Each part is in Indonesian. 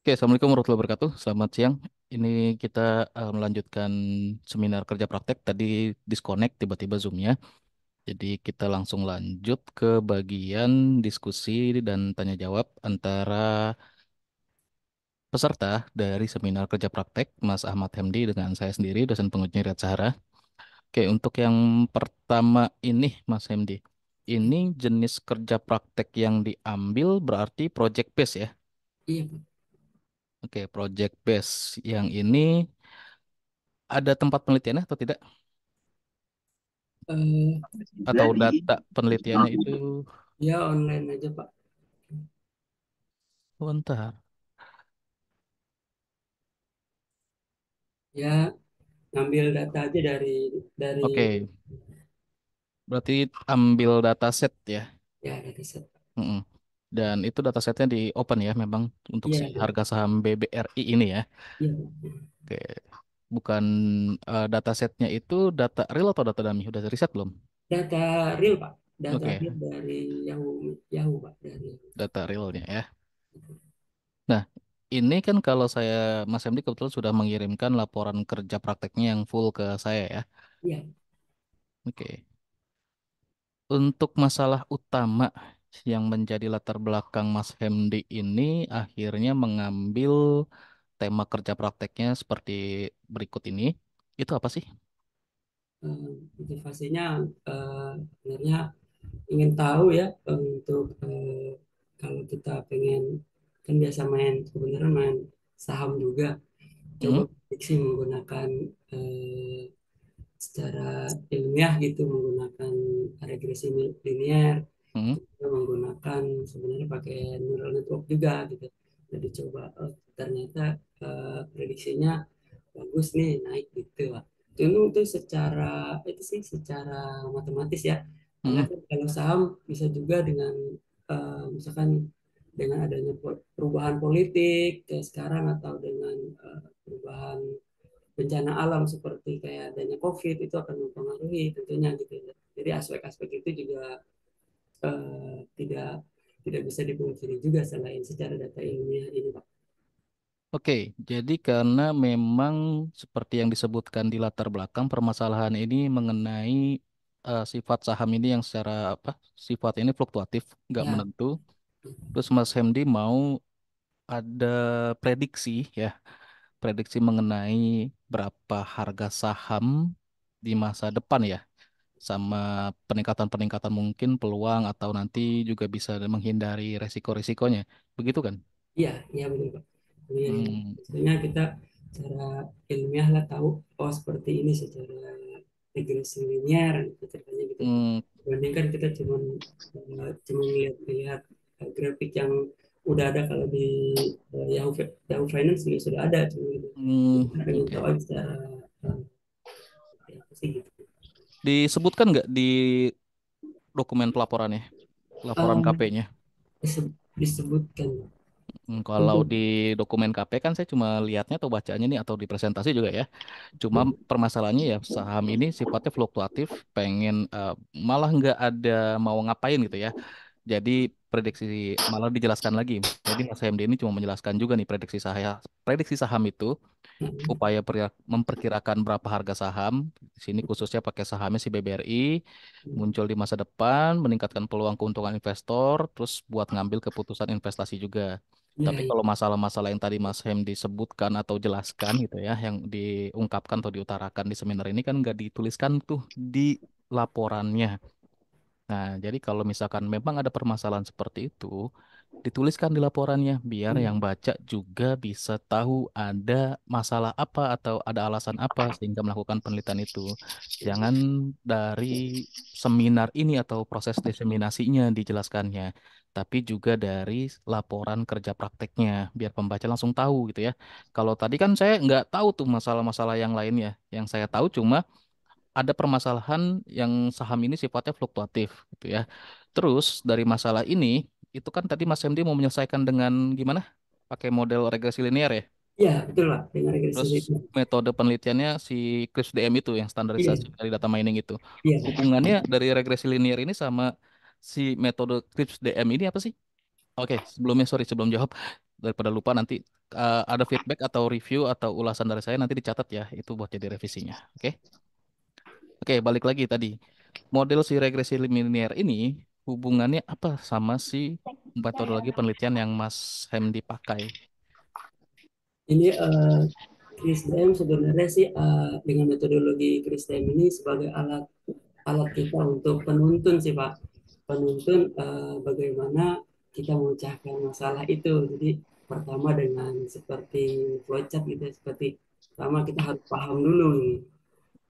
Oke, Assalamualaikum warahmatullahi wabarakatuh. Selamat siang. Ini kita melanjutkan seminar kerja praktek. Tadi disconnect tiba-tiba Zoom-nya. Jadi kita langsung lanjut ke bagian diskusi dan tanya jawab antara peserta dari seminar kerja praktek, Mas Ahmad Hemdi dengan saya sendiri, dosen penguji Riyad Sahara. Oke, untuk yang pertama ini, Mas Hemdi, ini jenis kerja praktek yang diambil berarti project base ya? Iya, Pak. Oke, project base yang ini ada tempat penelitiannya atau tidak? Eh, Atau jadi data penelitiannya itu ya online aja, Pak. bentar. Ya ngambil data aja dari Oke, berarti ambil dataset ya. ya dari set. Mm-mm. Dan itu datasetnya di open ya, memang untuk si Iya, harga saham BBRI ini ya. iya, Pak. Oke, bukan datasetnya itu data real atau data dummy? Udah riset belum? Data real, Pak. Data Oke, real dari Yahoo, Pak. Dari data realnya ya. Nah, ini kan kalau saya Mas MD kebetulan sudah mengirimkan laporan kerja prakteknya yang full ke saya ya. iya. Oke. Untuk masalah utama yang menjadi latar belakang Mas Hemdi ini akhirnya mengambil tema kerja prakteknya seperti berikut ini. Itu apa sih? Motivasinya sebenarnya ingin tahu ya untuk kalau kita pengen kan biasa main sebenarnya main saham juga coba Hmm? prediksi menggunakan eh, secara ilmiah gitu menggunakan regresi linear Hmm? kita menggunakan sebenarnya pakai neural network juga gitu jadi coba ternyata prediksinya bagus nih naik gitu lah itu secara itu sih secara matematis ya Hmm? ternyata kalau saham bisa juga dengan misalkan dengan adanya perubahan politik kayak sekarang atau dengan perubahan bencana alam seperti kayak adanya COVID itu akan mempengaruhi tentunya gitu ya. Jadi aspek-aspek itu juga tidak tidak bisa dipungkiri juga selain secara data ilmiah ini Pak. Oke, jadi karena memang seperti yang disebutkan di latar belakang permasalahan ini mengenai sifat saham ini yang secara apa? Sifat ini fluktuatif, nggak Ya, menentu. Terus Mas Hemdi mau ada prediksi ya, prediksi mengenai berapa harga saham di masa depan ya, sama peningkatan-peningkatan mungkin peluang atau nanti juga bisa menghindari resiko-resikonya. Begitu kan? iya, iya betul Pak. Jadi Hmm, maksudnya kita secara ilmiah lah tahu oh seperti ini secara regresi linear gitu ceritanya gitu. hmm, Dibandingkan kita cuma lihat grafik yang udah ada kalau di Yahoo Finance juga sudah ada cuma gitu. Kita pengen tahu oke. aja secara eh, seperti apa sih gitu. Disebutkan nggak di dokumen pelaporannya, laporan Eh, KP-nya? disebutkan Kalau untuk di dokumen KP kan saya cuma lihatnya atau bacanya nih atau di presentasi juga ya. Cuma permasalahannya ya saham ini sifatnya fluktuatif, pengen malah nggak ada mau ngapain gitu ya. Jadi prediksi malah dijelaskan lagi. Jadi Mas HMD ini cuma menjelaskan juga nih prediksi saham itu upaya memperkirakan berapa harga saham. Di sini khususnya pakai sahamnya si BBRI muncul di masa depan, meningkatkan peluang keuntungan investor, terus buat ngambil keputusan investasi juga. ya, Tapi kalau masalah-masalah yang tadi Mas Hem disebutkan atau jelaskan gitu ya, yang diungkapkan atau diutarakan di seminar ini kan nggak dituliskan tuh di laporannya. Nah, jadi kalau misalkan memang ada permasalahan seperti itu, dituliskan di laporannya biar yang baca juga bisa tahu ada masalah apa atau ada alasan apa sehingga melakukan penelitian itu. Jangan dari seminar ini atau proses diseminasinya dijelaskannya, tapi juga dari laporan kerja prakteknya biar pembaca langsung tahu gitu ya. Kalau tadi kan saya nggak tahu tuh masalah-masalah yang lainnya. Yang saya tahu cuma ada permasalahan yang saham ini sifatnya fluktuatif gitu ya. Terus dari masalah ini itu kan tadi Mas MD mau menyelesaikan dengan gimana? Pakai model regresi linear ya. ya betul Pak dengan regresi Terus linear. metode penelitiannya si Chris DM itu yang Iya, standarisasi dari data mining itu. iya. Hubungannya dari regresi linear ini sama si metode Chris DM ini apa sih? Oke, sebelumnya sorry sebelum jawab daripada lupa nanti. ada feedback atau review atau ulasan dari saya nanti dicatat ya, itu buat jadi revisinya. Oke. Oke, balik lagi tadi. Model si regresi linear ini hubungannya apa sama si metodologi penelitian yang Mas Hem dipakai? Ini CRISPR sebenarnya sih dengan metodologi CRISPR ini sebagai alat alat kita untuk penuntun sih Pak. Penuntun bagaimana kita memecahkan masalah itu. Jadi pertama dengan seperti flowchart gitu ya, seperti pertama kita harus paham dulu nih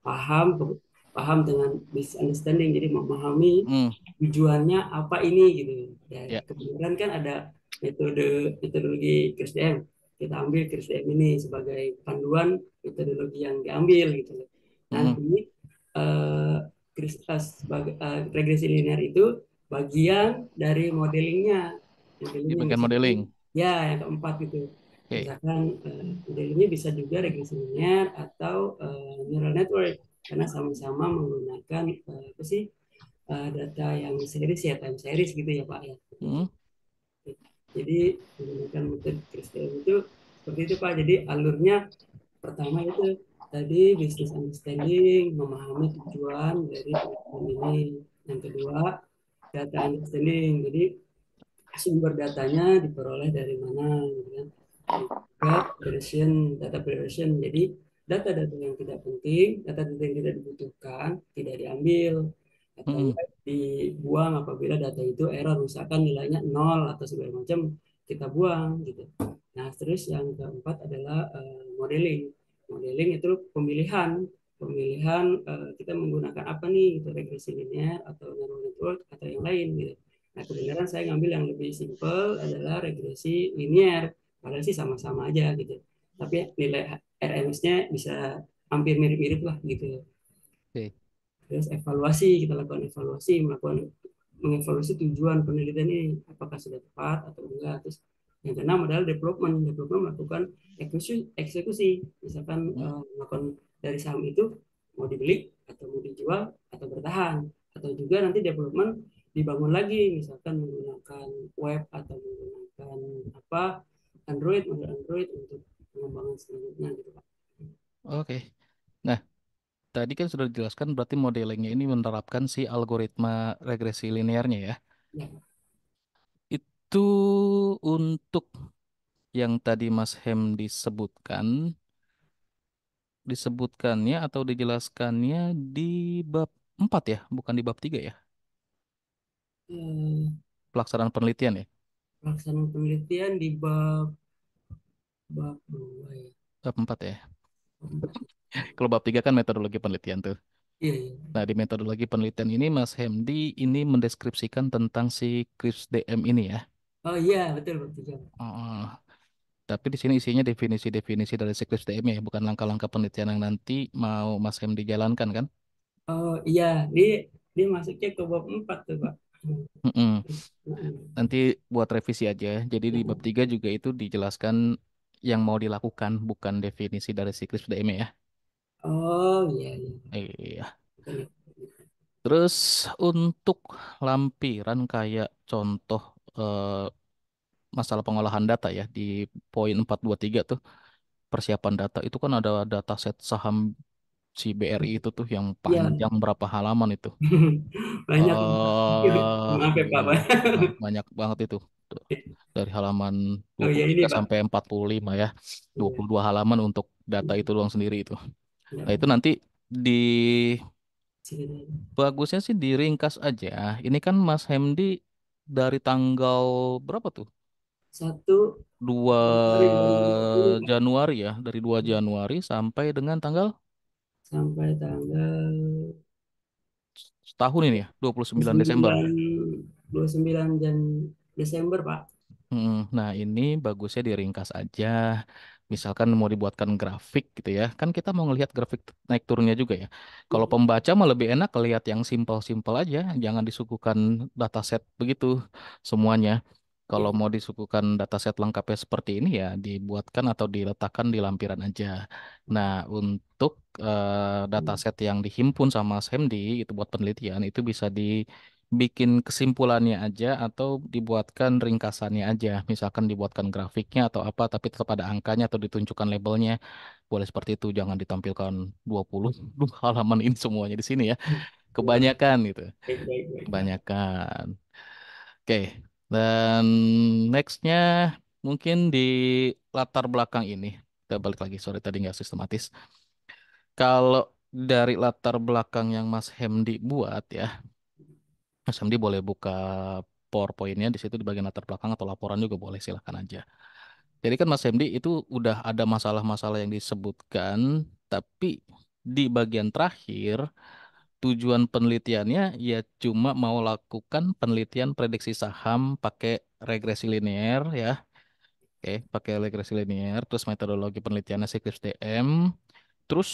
paham paham dengan business understanding jadi memahami Hmm, tujuannya apa ini gitu ya ya. kebetulan kan ada metodologi KSDM kita ambil KSDM ini sebagai panduan metodologi yang diambil gitu loh Hmm, nanti regresi linear itu bagian dari modelingnya di modelingnya bagian misalkan modeling. ya yang keempat gitu Oke. misalkan modelingnya bisa juga regresi linear atau neural network karena sama-sama menggunakan apa sih data yang series ya time series gitu ya Pak ya. Hmm, Jadi menggunakan metode CRISPR itu seperti itu Pak. Jadi alurnya pertama itu tadi business understanding, memahami tujuan dari penelitian ini. Yang kedua data understanding. Jadi sumber datanya diperoleh dari mana gitu kan. Yang ketiga data preparation. Jadi data-data yang tidak penting, data-data yang tidak dibutuhkan tidak diambil atau hmm, dibuang apabila data itu error misalkan nilainya nol atau segala macam kita buang gitu. Nah, terus yang keempat adalah modeling. Modeling itu pemilihan pemilihan kita menggunakan apa nih gitu regresi linear atau neural network atau yang lain gitu. Nah, kebenaran saya ngambil yang lebih simple adalah regresi linear. Padahal sih sama-sama aja gitu. Tapi nilai RMS-nya bisa hampir mirip-mirip lah gitu. oke. Terus evaluasi, kita lakukan evaluasi, mengevaluasi tujuan penelitian ini, apakah sudah tepat atau enggak. Terus yang keenam adalah development, development melakukan eksekusi, misalkan Hmm, melakukan dari saham itu mau dibeli atau mau dijual atau bertahan, atau juga nanti development dibangun lagi, misalkan menggunakan web atau menggunakan apa Android, model Android untuk pengembangan selanjutnya gitu Pak. oke. Nah, tadi kan sudah dijelaskan berarti modelingnya ini menerapkan si algoritma regresi linearnya ya. Ya, Itu untuk yang tadi Mas Hem disebutkannya atau dijelaskannya di bab 4 ya, bukan di bab 3 ya. eh, Pelaksanaan penelitian ya. pelaksanaan penelitian di bab bab dua ya. Bab 4 ya. Bab empat. Kalau bab 3 kan metodologi penelitian tuh. Iya, iya. Nah, di metodologi penelitian ini Mas Hemdi ini mendeskripsikan tentang si Chris DM ini ya. Oh iya, betul, bab tiga. Oh, tapi di sini isinya definisi-definisi dari si Chris DM ya, bukan langkah-langkah penelitian yang nanti mau Mas Hemdi jalankan kan? Oh iya, dia dia masuknya ke bab 4 tuh, Pak. Mm-mm. Mm-mm. Nanti buat revisi aja. Jadi di bab 3 juga itu dijelaskan yang mau dilakukan, bukan definisi dari si Chris DM ya. Oh iya, iya. Iya. Betul, ya. Terus untuk lampiran kayak contoh eh, masalah pengolahan data ya di poin 423 tuh persiapan data itu kan ada dataset saham si BRI itu tuh yang Iya, panjang berapa halaman itu. banyak tuh, Pak. Maaf ya, Pak. Iya, banyak banget itu. Tuh, dari halaman Oh iya 23 ini, Pak. sampai 45 ya. dua Iya. puluh dua halaman untuk data itu doang sendiri itu. Iya, Nah, itu nanti di sini. bagusnya sih diringkas aja. Ini kan Mas Hemdi dari tanggal berapa tuh? 1 Januari 2020, 2 Pak. Januari ya, dari 2 Januari sampai dengan tanggal Sampai tanggal setahun ini ya, 29 Desember. 29 29 Desember, Pak. Nah, ini bagusnya diringkas aja. Misalkan mau dibuatkan grafik gitu ya. Kan kita mau ngelihat grafik naik turunnya juga ya. Kalau Iya. pembaca mah lebih enak lihat yang simpel-simpel aja. Jangan disuguhkan dataset begitu semuanya. Kalau Iya. mau disuguhkan dataset lengkapnya seperti ini ya dibuatkan atau diletakkan di lampiran aja. Nah, untuk dataset yang dihimpun sama SEMDI itu buat penelitian itu bisa bikin kesimpulannya aja atau dibuatkan ringkasannya aja. Misalkan dibuatkan grafiknya atau apa, tapi tetap ada angkanya atau ditunjukkan labelnya. Boleh seperti itu, jangan ditampilkan 20 halaman ini semuanya di sini ya. Ya, Kebanyakan gitu. baik, baik, baik, Pak. Kebanyakan. Oke. Dan nextnya mungkin di latar belakang ini. Kita balik lagi, sorry tadi nggak sistematis. Kalau dari latar belakang yang Mas Hemdi buat ya, Mas Hemdi boleh buka PowerPoint-nya di situ di bagian latar belakang atau laporan juga boleh silahkan aja. Jadi kan Mas Hemdi itu udah ada masalah-masalah yang disebutkan, tapi di bagian terakhir tujuan penelitiannya ya cuma mau lakukan penelitian prediksi saham pakai regresi linear ya. Oke, pakai regresi linear, terus metodologi penelitiannya siklus DM, terus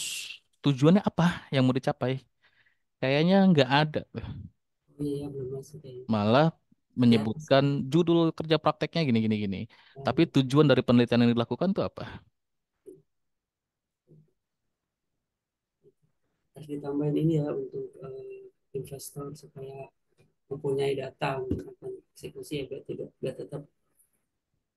tujuannya apa yang mau dicapai? Kayaknya nggak ada. Oh iya, belum masuk kayaknya. Malah Di atas. menyebutkan judul kerja prakteknya gini gini gini. Tapi eh, tujuan dari penelitian yang dilakukan itu apa? Harus ditambahin ini ya untuk investor supaya mempunyai data untuk melakukan eksekusi ya, biar tetap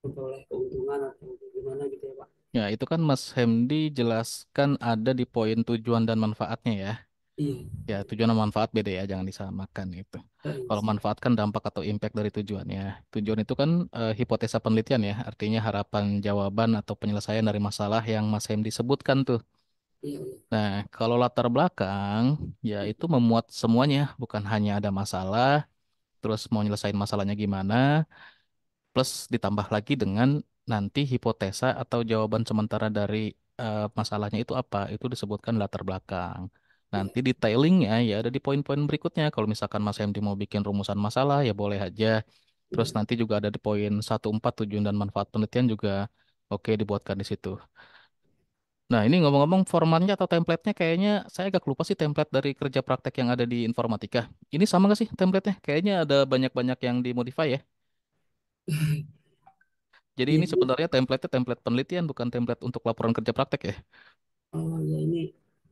memperoleh keuntungan atau gimana gitu ya Pak. Ya, itu kan Mas Hemdi jelaskan ada di poin tujuan dan manfaatnya ya. Iya, Ya, tujuan dan manfaat beda ya, jangan disamakan itu. iya, Kalau manfaat kan dampak atau impact dari tujuannya. Tujuan itu kan hipotesa penelitian ya, artinya harapan jawaban atau penyelesaian dari masalah yang Mas Hemdi sebutkan tuh. iya, iya, Nah, kalau latar belakang, ya itu memuat semuanya, bukan hanya ada masalah, terus mau nyelesain masalahnya gimana, plus ditambah lagi dengan nanti hipotesa atau jawaban sementara dari masalahnya itu apa, itu disebutkan latar belakang. iya, Nanti detailingnya ya ada di poin-poin berikutnya. Kalau misalkan Mas MD mau bikin rumusan masalah ya boleh aja. Terus iya. nanti juga ada di poin 1.4 tujuan dan manfaat penelitian juga oke dibuatkan di situ. Nah, ini ngomong-ngomong formatnya atau template-nya kayaknya saya agak lupa sih template dari kerja praktek yang ada di informatika. Ini sama nggak sih template-nya? Kayaknya ada banyak-banyak yang dimodify ya. Jadi Iya, ini ini, sebenarnya template-nya template penelitian bukan template untuk laporan kerja praktek ya. oh ya ini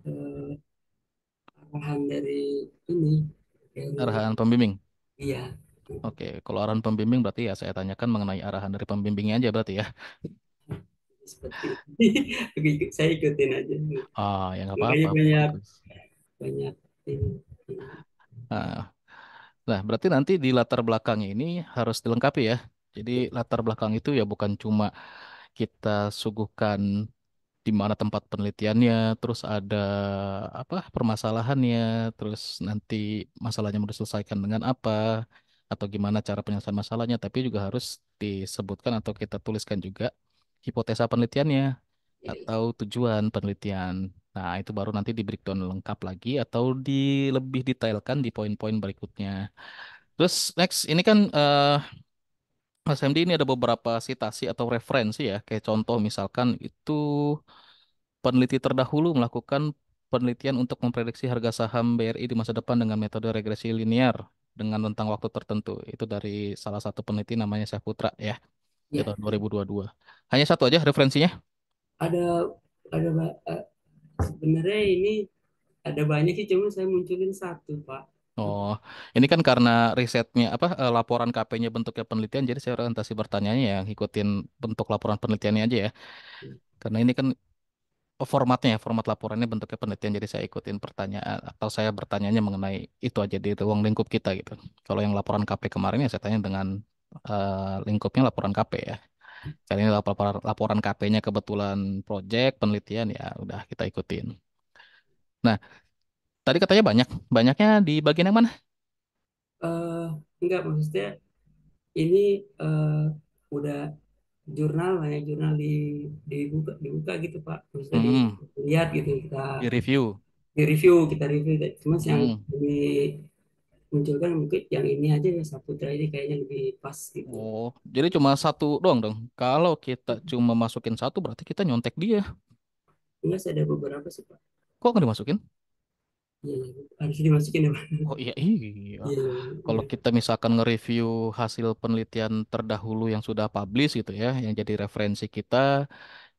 eh, arahan dari ini dari Arahan pembimbing. iya, Oke, kalau arahan pembimbing berarti ya saya tanyakan mengenai arahan dari pembimbingnya aja berarti ya. seperti saya ikutin aja. Ah, ya nggak Makanya apa-apa, banyak bagus. banyak ini. Nah, nah, berarti nanti di latar belakang ini harus dilengkapi ya. Jadi latar belakang itu ya bukan cuma kita suguhkan di mana tempat penelitiannya, terus ada apa permasalahannya, terus nanti masalahnya mau diselesaikan dengan apa, atau gimana cara penyelesaian masalahnya, tapi juga harus disebutkan atau kita tuliskan juga hipotesa penelitiannya Iya, atau tujuan penelitian. Nah, itu baru nanti di breakdown lengkap lagi atau di lebih detailkan di poin-poin berikutnya. Terus next ini kan Mas MD ini ada beberapa sitasi atau referensi ya, kayak contoh misalkan itu peneliti terdahulu melakukan penelitian untuk memprediksi harga saham BRI di masa depan dengan metode regresi linear dengan rentang waktu tertentu. Itu dari salah satu peneliti namanya Syahputra ya, di iya. tahun 2022. Hanya satu aja referensinya. Ada sebenarnya ini ada banyak sih, cuma saya munculin satu Pak. Oh, ini kan karena risetnya apa laporan KP-nya bentuknya penelitian, jadi saya orientasi bertanyanya yang ngikutin bentuk laporan penelitiannya aja ya. Karena ini kan formatnya ya, format laporannya bentuknya penelitian, jadi saya ikutin pertanyaan atau saya bertanyanya mengenai itu aja di ruang lingkup kita gitu. Kalau yang laporan KP kemarin ya saya tanya dengan lingkupnya laporan KP ya. Kali ini laporan KP-nya kebetulan project penelitian ya udah kita ikutin. Nah, tadi katanya banyak, banyaknya di bagian yang mana? eh Enggak, maksudnya ini udah jurnal lah ya, jurnal dibuka gitu Pak, maksudnya Hmm, dilihat gitu, kita di review. di review cuma yang Hmm. dimunculkan mungkin yang ini aja ya, Saputra ini kayaknya lebih pas gitu. Oh, jadi cuma satu doang dong. Kalau kita cuma masukin satu berarti kita nyontek dia. Enggak sih, ada beberapa sih Pak. Kok nggak dimasukin? Iya, iya, harus dimasukin ya Pak. Oh iya, iya. Iya, Kalau iya, kita misalkan nge-review hasil penelitian terdahulu yang sudah publish gitu ya, yang jadi referensi kita,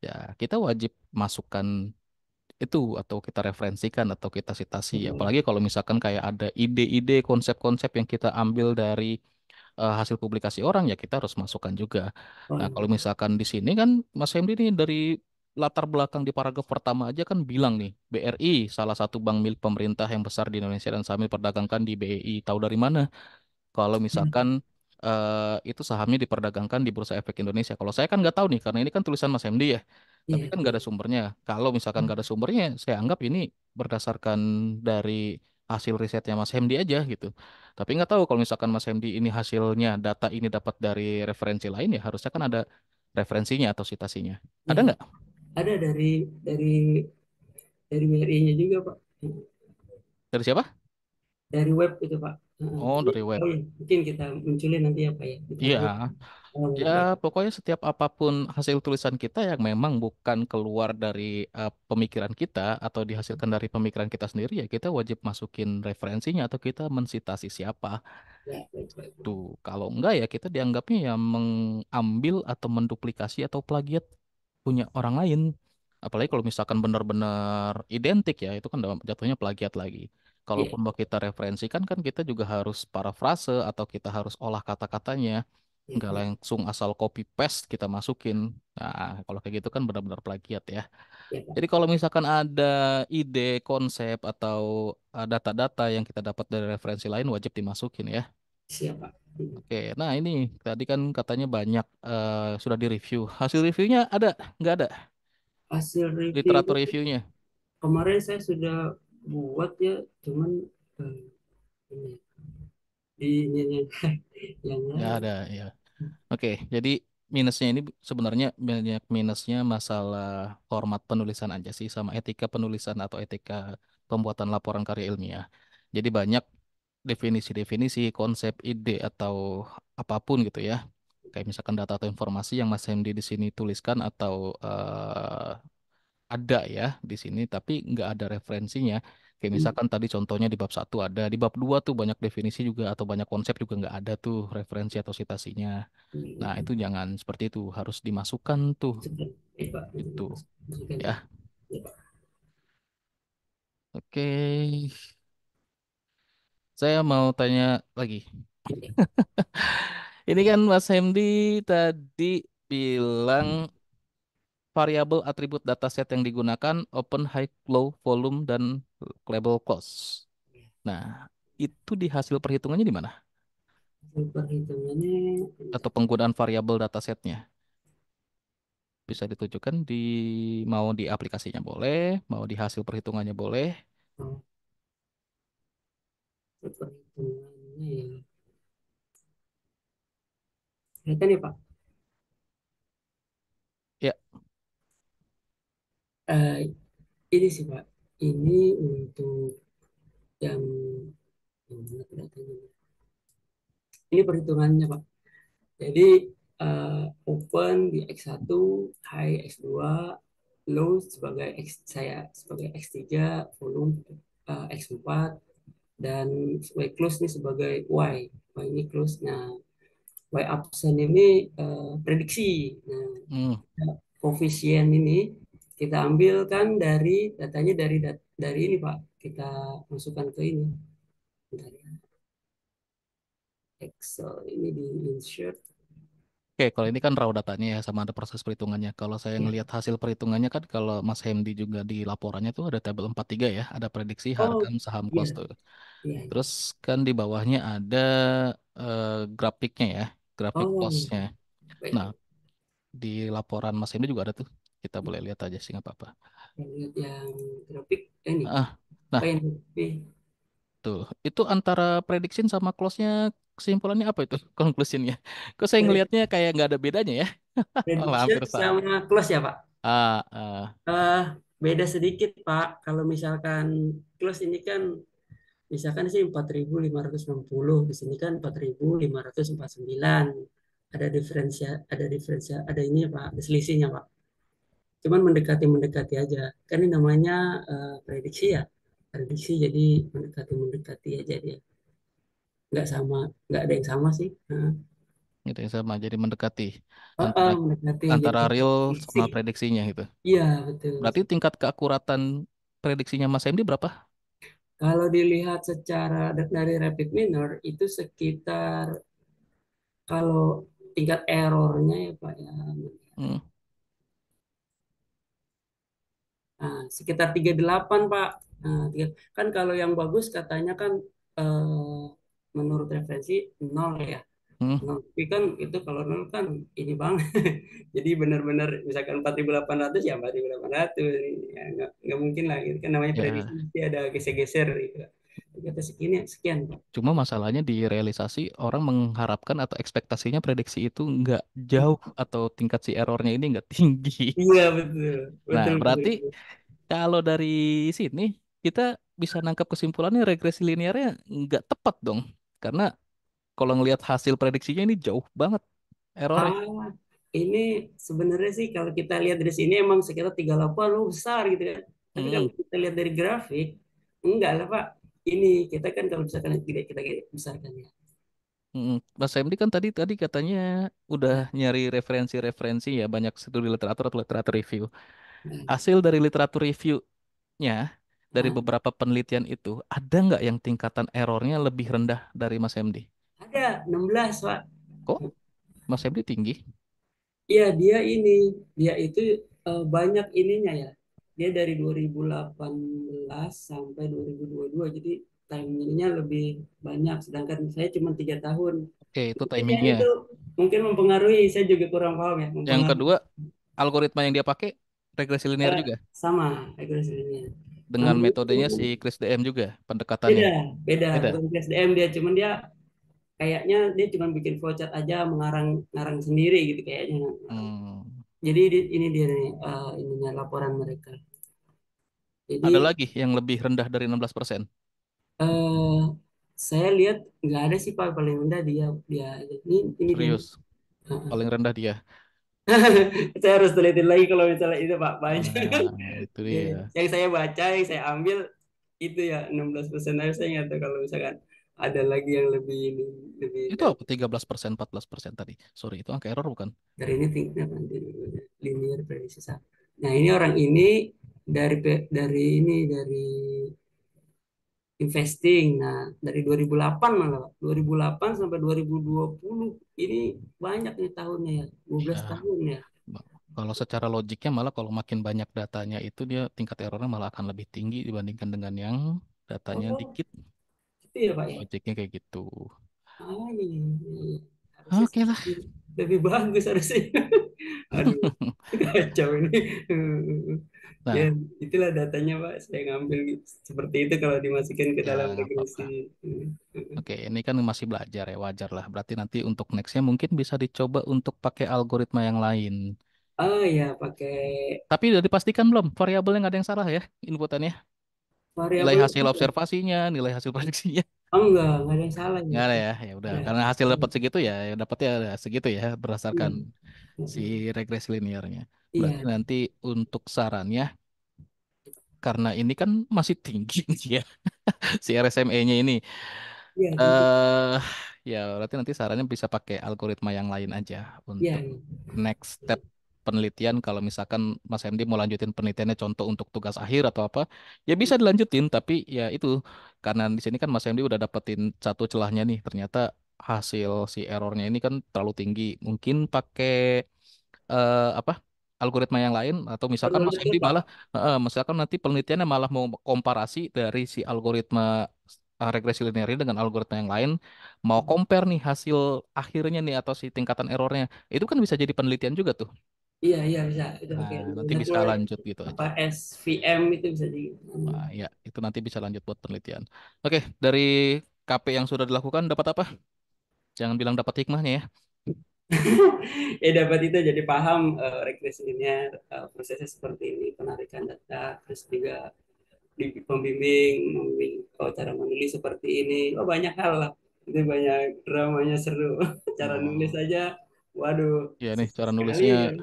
ya kita wajib masukkan itu atau kita referensikan atau kita citasi. Hmm. Apalagi kalau misalkan kayak ada ide-ide, konsep-konsep yang kita ambil dari hasil publikasi orang ya kita harus masukkan juga. Oh, Nah, kalau iya. misalkan di sini kan Mas Hendy nih dari latar belakang di paragraf pertama aja kan bilang nih BRI salah satu bank milik pemerintah yang besar di Indonesia dan saham diperdagangkan di BEI. Tahu dari mana? Kalau misalkan itu sahamnya diperdagangkan di Bursa Efek Indonesia. Kalau saya kan nggak tahu nih, karena ini kan tulisan Mas MD ya. Tapi Iya, kan nggak iya. ada sumbernya. Kalau misalkan nggak ada sumbernya, saya anggap ini berdasarkan dari hasil risetnya Mas MD aja gitu. Tapi nggak tahu kalau misalkan Mas MD ini hasilnya, data ini dapat dari referensi lain ya harusnya kan ada referensinya atau citasinya. Ada Iya. nggak? Ada dari dari WRI-nya juga, Pak. Dari siapa? Dari web itu, Pak. Oh, Jadi, dari web. oh iya, mungkin kita munculin nanti ya, Pak ya. Kita Iya. buat Ya, web. pokoknya setiap apapun hasil tulisan kita yang memang bukan keluar dari pemikiran kita atau dihasilkan dari pemikiran kita sendiri, ya kita wajib masukin referensinya atau kita mensitasi siapa. Ya, baik, baik, baik. Tuh, kalau enggak ya kita dianggapnya ya mengambil atau menduplikasi atau plagiat punya orang lain. Apalagi kalau misalkan benar-benar identik ya, itu kan jatuhnya plagiat lagi. Iya, Kalaupun mau kita referensikan kan kita juga harus parafrase atau kita harus olah kata-katanya. iya, Nggak iya, langsung asal copy paste kita masukin. Nah, kalau kayak gitu kan benar-benar plagiat ya. iya, Pak. Jadi kalau misalkan ada ide, konsep atau data-data yang kita dapat dari referensi lain wajib dimasukin ya. Siap, Pak. Oke, nah ini tadi kan katanya banyak sudah direview. Hasil reviewnya ada? Nggak ada? Hasil Literatur review reviewnya? kemarin saya sudah buat ya, cuman eh, ini di ini yang Nggak lain. ada ya. Oke, jadi minusnya ini sebenarnya banyak minusnya masalah format penulisan aja sih sama etika penulisan atau etika pembuatan laporan karya ilmiah. Jadi banyak definisi-definisi, konsep, ide atau apapun gitu ya. Kayak misalkan data atau informasi yang Mas Hendy di sini tuliskan atau ada ya di sini tapi nggak ada referensinya. Kayak misalkan tadi contohnya di bab satu ada, di bab 2 tuh banyak definisi juga atau banyak konsep juga nggak ada tuh referensi atau citasinya. Nah, itu jangan seperti itu, harus dimasukkan tuh Sebentar, Pak, itu masukkan, ya. Pak. Ya, Pak. Oke, saya mau tanya lagi. Ya, Ini kan Mas Hendy tadi bilang variabel atribut dataset yang digunakan open, high, low, volume, dan label close. Nah, itu di hasil perhitungannya di mana? hasil perhitungannya Atau bentar. penggunaan variabel datasetnya? Bisa ditujukan di mau di aplikasinya boleh, mau di hasil perhitungannya boleh. Oh, hasil perhitungannya ya. Kelihatan ya, Pak. Ya, Eh, ini sih, Pak. Ini untuk yang mana datanya? Ini perhitungannya, Pak. Jadi open di X1, high X2, low sebagai X, saya sebagai X3, volume X4, dan Y close ini sebagai Y. Y ini close. Nah, Y absen ini prediksi. hmm. Nah, koefisien ini kita ambilkan dari datanya dari ini, Pak. Kita masukkan ke ini. Bentar ya. Excel ini di insert. Oke, kalau ini kan raw datanya ya sama ada proses perhitungannya. Kalau saya Ya. ngelihat hasil perhitungannya kan kalau Mas Hendy juga di laporannya tuh ada tabel 43 ya, ada prediksi harga Oh, saham close iya, tuh. iya, iya. Terus kan di bawahnya ada grafiknya ya, grafik Oh, iya. costnya. Baik, Nah, baik. di laporan Mas Hendy juga ada tuh. Kita boleh lihat aja sih nggak apa-apa. Yang lihat yang grafik ini. Ah, Oh, nah yang grafik. tuh, itu antara prediction sama close-nya kesimpulannya apa itu conclusion-nya? Kok saya Pre- ngelihatnya kayak nggak ada bedanya ya? Malah Prediction hampir sama. sama close ya, Pak. Ah. Eh, beda sedikit, Pak. Kalau misalkan close ini kan misalkan sih 4.560, di sini kan 4.549. Ada diferensia, ada ini ya, Pak, ada selisihnya, Pak. Cuman mendekati-mendekati aja. Kan ini namanya prediksi ya. Prediksi jadi mendekati-mendekati aja dia. Nggak sama, nggak ada yang sama sih. Nah, Gitu yang sama jadi mendekati antara mendekati jadi antara real sama prediksi. prediksinya gitu. Iya, betul. Berarti tingkat keakuratan prediksinya Mas MD berapa? Kalau dilihat secara dari rapid minor itu sekitar, kalau tingkat errornya ya Pak ya, Hmm, sekitar 38 Pak. Kan kalau yang bagus katanya kan eh, menurut referensi nol ya. hmm, Nol. Tapi kan itu kalau nol kan ini bang. Jadi benar-benar misalkan 4.800 ya 4.800. Ya, nggak mungkin lah. Itu kan namanya prediksi ya. pasti ada geser-geser gitu. Kata segini sekian Pak. Cuma masalahnya di realisasi orang mengharapkan atau ekspektasinya prediksi itu nggak jauh atau tingkat si errornya ini nggak tinggi. Iya betul. Nah, Betul berarti betul. kalau dari sini kita bisa nangkap kesimpulannya regresi linearnya nggak tepat dong. Karena kalau ngelihat hasil prediksinya ini jauh banget errornya. Ah, ini sebenarnya sih kalau kita lihat dari sini emang sekitar 38 lu besar gitu kan. Tapi kalau Hmm, kita lihat dari grafik, enggak lah Pak. Ini kita kan kalau misalkan tidak kita besarkan ya. Mas MD kan tadi tadi katanya udah nyari referensi-referensi ya banyak studi literatur atau literatur review. Nah, Hasil dari literatur reviewnya dari ah, beberapa penelitian itu ada nggak yang tingkatan errornya lebih rendah dari Mas MD? ada 16 Pak. Kok Mas MD tinggi? Iya dia itu banyak ininya ya. Dia dari 2018 sampai 2022 jadi timingnya lebih banyak. Sedangkan saya cuma 3 tahun. Oke, itu Mungkin ya timingnya. itu mungkin mempengaruhi. Saya juga kurang paham ya Yang mempengaruhi. kedua, algoritma yang dia pakai regresi linear juga Sama akurasinya. dengan Namun metodenya si Chris DM juga pendekatannya. beda, beda. Beda. Bukan SDM dia, cuman dia kayaknya dia cuma bikin flowchart aja, mengarang ngarang sendiri gitu kayaknya. Hmm. Jadi ini dia nih, ininya laporan mereka. Ada Jadi lagi yang lebih rendah dari 16%. eh, saya lihat nggak ada sih Pak paling rendah dia dia ini dia. Serius, paling rendah dia. Saya harus teliti lagi kalau misalnya itu Pak banyak. Nah, itu dia. Yang saya baca, yang saya ambil itu ya 16% aja saya nggak tahu kalau misalkan ada lagi yang lebih ini lebih Itu dari apa? 13%, 14% tadi. Sorry, itu angka error bukan? ini tingkat nanti linear prediksi. Nah ini orang ini dari ini dari investing. Nah dari 2008 malah Pak. 2008 sampai 2020 ini banyak nih tahunnya ya 12 Ya, tahun ya. kalau secara logiknya malah kalau makin banyak datanya itu dia tingkat errornya malah akan lebih tinggi dibandingkan dengan yang datanya Oh dikit. itu ya Pak ya. Logiknya kayak gitu. Iya, iya. Harusnya sih Oke lah. lebih bagus harusnya. Aduh, kacau ini. Ya, Nah, itulah datanya, Pak. Saya ngambil seperti itu kalau dimasukin ke ya dalam nggak regresi. apa-apa. Oke, ini kan masih belajar ya, wajar lah. Berarti nanti untuk nextnya mungkin bisa dicoba untuk pakai algoritma yang lain. Oh ya, pakai Tapi udah dipastikan belum variabelnya nggak ada yang salah ya inputannya? Nilai variabel. hasil observasinya, nilai hasil prediksinya. Oh, enggak ada yang salah ya. Nggak ada ya, ya udah. Ada. Karena hasil dapat segitu ya, ya dapatnya segitu ya berdasarkan Hmm. si regresi linearnya. Berarti Iya, nanti untuk sarannya, karena ini kan masih tinggi nih ya, si RSME-nya ini. iya, tentu. eh Ya berarti nanti sarannya bisa pakai algoritma yang lain aja Iya, untuk iya. next step penelitian. Kalau misalkan Mas MD mau lanjutin penelitiannya contoh untuk tugas akhir atau apa, ya bisa dilanjutin. Tapi ya itu karena di sini kan Mas MD udah dapetin satu celahnya nih. Ternyata hasil si errornya ini kan terlalu tinggi. Mungkin pakai apa algoritma yang lain atau misalkan Mas Berlanjut MD ya, malah Pak. misalkan nanti penelitiannya malah mau komparasi dari si algoritma regresi linear ini dengan algoritma yang lain mau compare nih hasil akhirnya nih atau si tingkatan errornya itu kan bisa jadi penelitian juga tuh. Iya, iya bisa. Itu pakai Nah, nanti bisa network lanjut gitu apa aja. SVM itu bisa di. Nah, ya itu nanti bisa lanjut buat penelitian. Oke, dari KP yang sudah dilakukan dapat apa? Jangan bilang dapat hikmahnya ya. Ya dapat itu jadi paham regresi linear prosesnya seperti ini penarikan data terus juga di membimbing oh cara menulis seperti ini oh banyak hal lah itu banyak dramanya seru cara nulis Oh, aja waduh ya nih susah cara sekali nulisnya kan.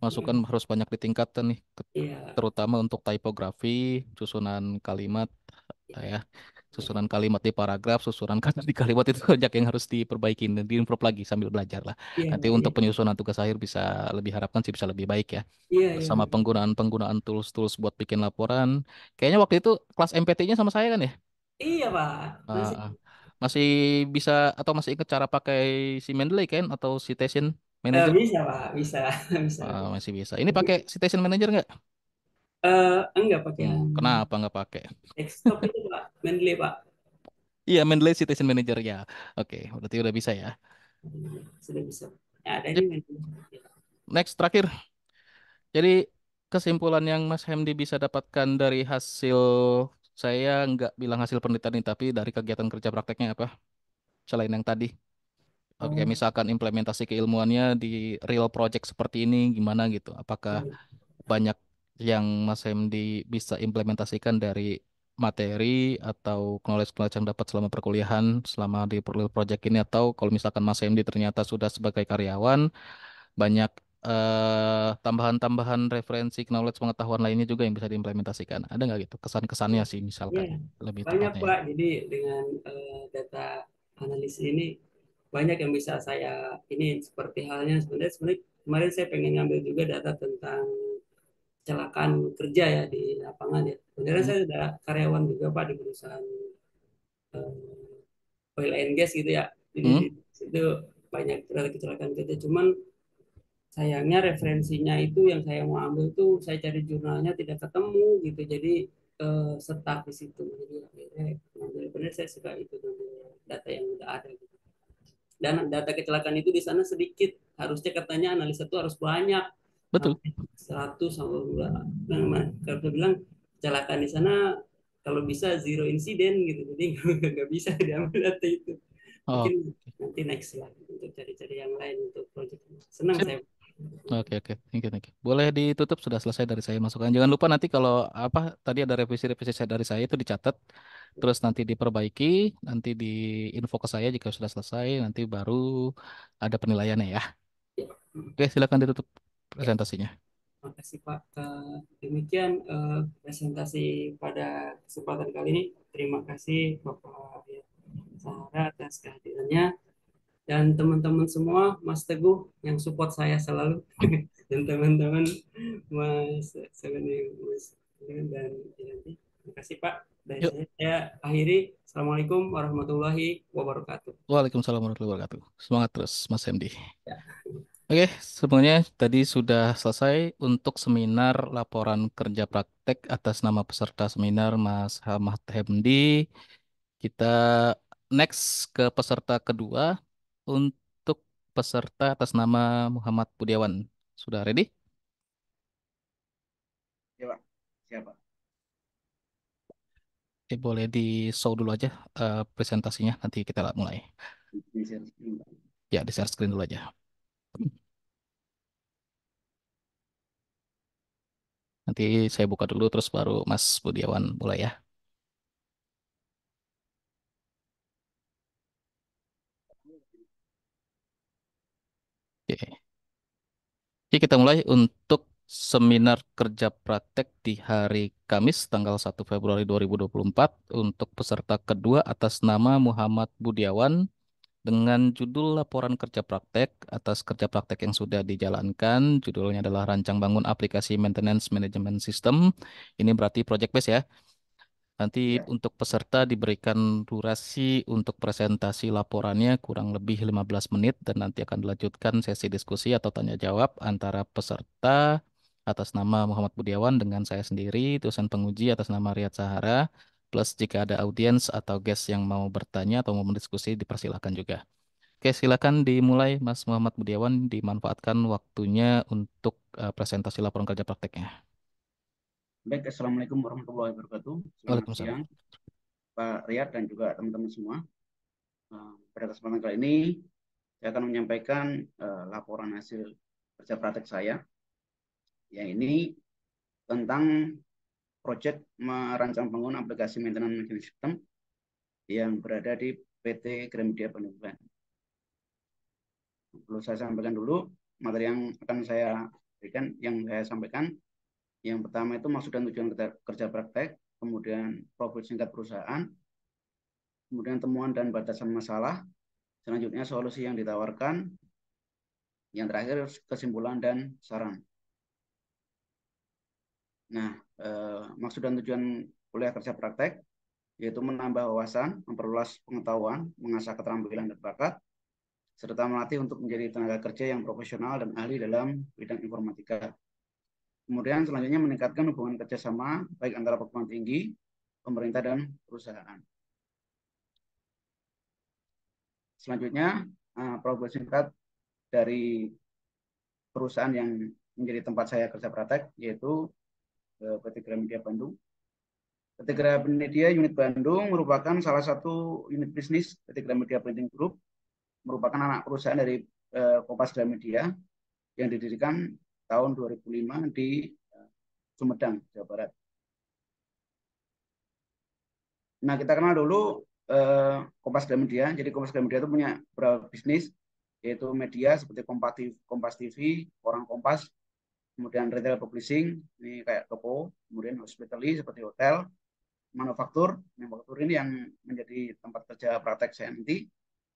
masukan harus banyak ditingkatkan nih, Iya terutama untuk tipografi, susunan kalimat, ya. Susunan kalimat di paragraf, susunan kata di kalimat itu banyak yang harus diperbaiki dan diimprove lagi sambil belajar lah. Iya, Nanti Pak. Iya, untuk penyusunan tugas akhir bisa lebih harapkan sih bisa lebih baik ya. iya, Terus iya. sama penggunaan tools-tools buat bikin laporan. Kayaknya waktu itu kelas MPT-nya sama saya kan ya? Iya, Pak. Ah, Masih ah. Masih bisa atau masih ingat cara pakai si Mendeley kan atau Citation Manager? bisa, Pak. Bisa, bisa. Ah, masih bisa. Ini pakai Citation Manager nggak? Enggak pakai yang Kenapa nggak pakai? desktop itu, Pak. Mendeley, Pak. Iya, Mendeley Citation Manager ya. Oke, berarti udah bisa ya. Sudah bisa. Ya, ada ini Sip. Mendeley. Next terakhir. Jadi kesimpulan yang Mas Hemdi bisa dapatkan dari hasil saya nggak bilang hasil penelitian ini, tapi dari kegiatan kerja prakteknya apa? Selain yang tadi. Oke, Oh, misalkan implementasi keilmuannya di real project seperti ini gimana gitu. Apakah iya. banyak yang Mas Hemdi bisa implementasikan dari materi atau knowledge-knowledge yang dapat selama perkuliahan, selama di real project ini, atau kalau misalkan Mas Hemdi ternyata sudah sebagai karyawan, banyak tambahan-tambahan referensi knowledge pengetahuan lainnya juga yang bisa diimplementasikan. Ada nggak gitu kesan-kesannya sih Iya, misalkan lebih banyak tepatnya ya. Pak. Jadi dengan data analis ini banyak yang bisa saya ini seperti halnya sebenarnya kemarin saya pengen ngambil juga data tentang kecelakaan kerja ya di lapangan ya. Sebenarnya Hmm? saya sudah karyawan juga Pak di perusahaan oil and gas gitu ya. Jadi Hmm? di situ banyak data kecelakaan kerja. Cuman sayangnya referensinya itu yang saya mau ambil tuh saya cari jurnalnya tidak ketemu gitu. Jadi stuck di situ. Jadi akhirnya ngambil benar saya suka itu ngambil data yang udah ada gitu. Dan data kecelakaan itu di sana sedikit. Harusnya katanya analisa itu harus banyak Betul. sampai 100 sampai nah, kalau saya bilang kecelakaan di sana kalau bisa zero insiden gitu. Jadi nggak bisa diambil data itu. Oh, Mungkin nanti next lah untuk cari-cari yang lain untuk project. Senang sip. saya. Oke, oke. Thank you, thank you. Boleh ditutup sudah selesai dari saya masukan. Jangan lupa nanti kalau apa tadi ada revisi-revisi saya dari saya itu dicatat, terus nanti diperbaiki, nanti di info ke saya jika sudah selesai, nanti baru ada penilaiannya ya. Ya, Oke, silakan ditutup ya. presentasinya. Makasih Pak. Demikian presentasi pada kesempatan kali ini. Terima kasih Bapak Sahara atas kehadirannya dan teman-teman semua, Mas Teguh yang support saya selalu dan teman-teman Mas Sagani, Mas dan Yanti. Terima kasih Pak. Dari Yuk. saya akhiri. Assalamualaikum warahmatullahi wabarakatuh. Waalaikumsalam warahmatullahi wabarakatuh. Semangat terus, Mas MD. Ya, Oke, semuanya tadi sudah selesai untuk seminar laporan kerja praktek atas nama peserta seminar Mas Hamad Hemdi. Kita next ke peserta kedua untuk peserta atas nama Muhammad Budiawan. Sudah ready? Ya, Pak. Siapa? Boleh di show dulu aja presentasinya, nanti kita mulai. Di share screen, Pak. Ya, di share screen dulu aja. Nanti saya buka dulu terus baru Mas Budiawan mulai ya. Oke. Oke, kita mulai untuk seminar kerja praktek di hari Kamis tanggal 1 Februari 2024 untuk peserta kedua atas nama Muhammad Budiawan dengan judul laporan kerja praktek atas kerja praktek yang sudah dijalankan. Judulnya adalah Rancang Bangun Aplikasi Maintenance Management System. Ini berarti project base ya. Nanti Ya, untuk peserta diberikan durasi untuk presentasi laporannya kurang lebih 15 menit dan nanti akan dilanjutkan sesi diskusi atau tanya jawab antara peserta atas nama Muhammad Budiawan dengan saya sendiri, dosen penguji atas nama Riyad Sahara, plus jika ada audiens atau guest yang mau bertanya atau mau berdiskusi dipersilakan juga. Oke, silakan dimulai Mas Muhammad Budiawan, dimanfaatkan waktunya untuk presentasi laporan kerja prakteknya. baik. Assalamualaikum warahmatullahi wabarakatuh. Selamat Waalaikumsalam. siang, Pak Riyad dan juga teman-teman semua. Pada kesempatan kali ini, saya akan menyampaikan laporan hasil kerja praktek saya, yang ini tentang proyek merancang bangun aplikasi maintenance management system yang berada di PT Gramedia Bandung. Perlu saya sampaikan dulu materi yang akan saya berikan, yang saya sampaikan. Yang pertama itu maksud dan tujuan kerja praktek, kemudian profil singkat perusahaan, kemudian temuan dan batasan masalah, selanjutnya solusi yang ditawarkan, yang terakhir kesimpulan dan saran. Nah, maksud dan tujuan kuliah kerja praktek yaitu menambah wawasan, memperluas pengetahuan, mengasah keterampilan dan bakat, serta melatih untuk menjadi tenaga kerja yang profesional dan ahli dalam bidang informatika. Kemudian selanjutnya meningkatkan hubungan kerjasama baik antara perguruan tinggi, pemerintah, dan perusahaan. Selanjutnya, profil singkat dari perusahaan yang menjadi tempat saya kerja praktek, yaitu PT Gramedia Bandung. PT Gramedia Unit Bandung merupakan salah satu unit bisnis PT Gramedia Printing Group, merupakan anak perusahaan dari Kompas Gramedia yang didirikan tahun 2005 di Sumedang, Jawa Barat. Nah, kita kenal dulu Kompas Gramedia. Jadi Kompas Gramedia itu punya beberapa bisnis, yaitu media seperti Kompas TV, Orang Kompas, kemudian retail publishing, ini kayak toko, kemudian hospitality seperti hotel, manufaktur ini yang menjadi tempat kerja praktek saya nanti.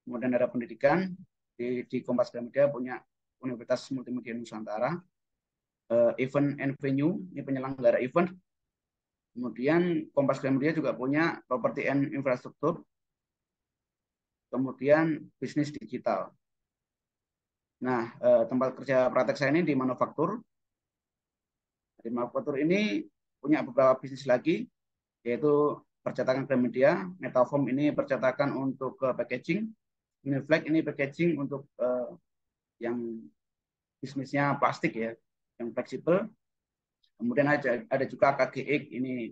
Kemudian ada pendidikan, di Kompas Gramedia punya Universitas Multimedia Nusantara, event and venue, ini penyelenggara event. Kemudian Kompas Gramedia juga punya property and infrastruktur, kemudian bisnis digital. Nah, tempat kerja praktek saya ini di manufaktur. Di manufaktur ini punya beberapa bisnis lagi, yaitu percetakan Gramedia, Metaform ini percetakan untuk packaging, Uniflag ini packaging untuk yang bisnisnya plastik ya, yang fleksibel. Kemudian ada juga KGX ini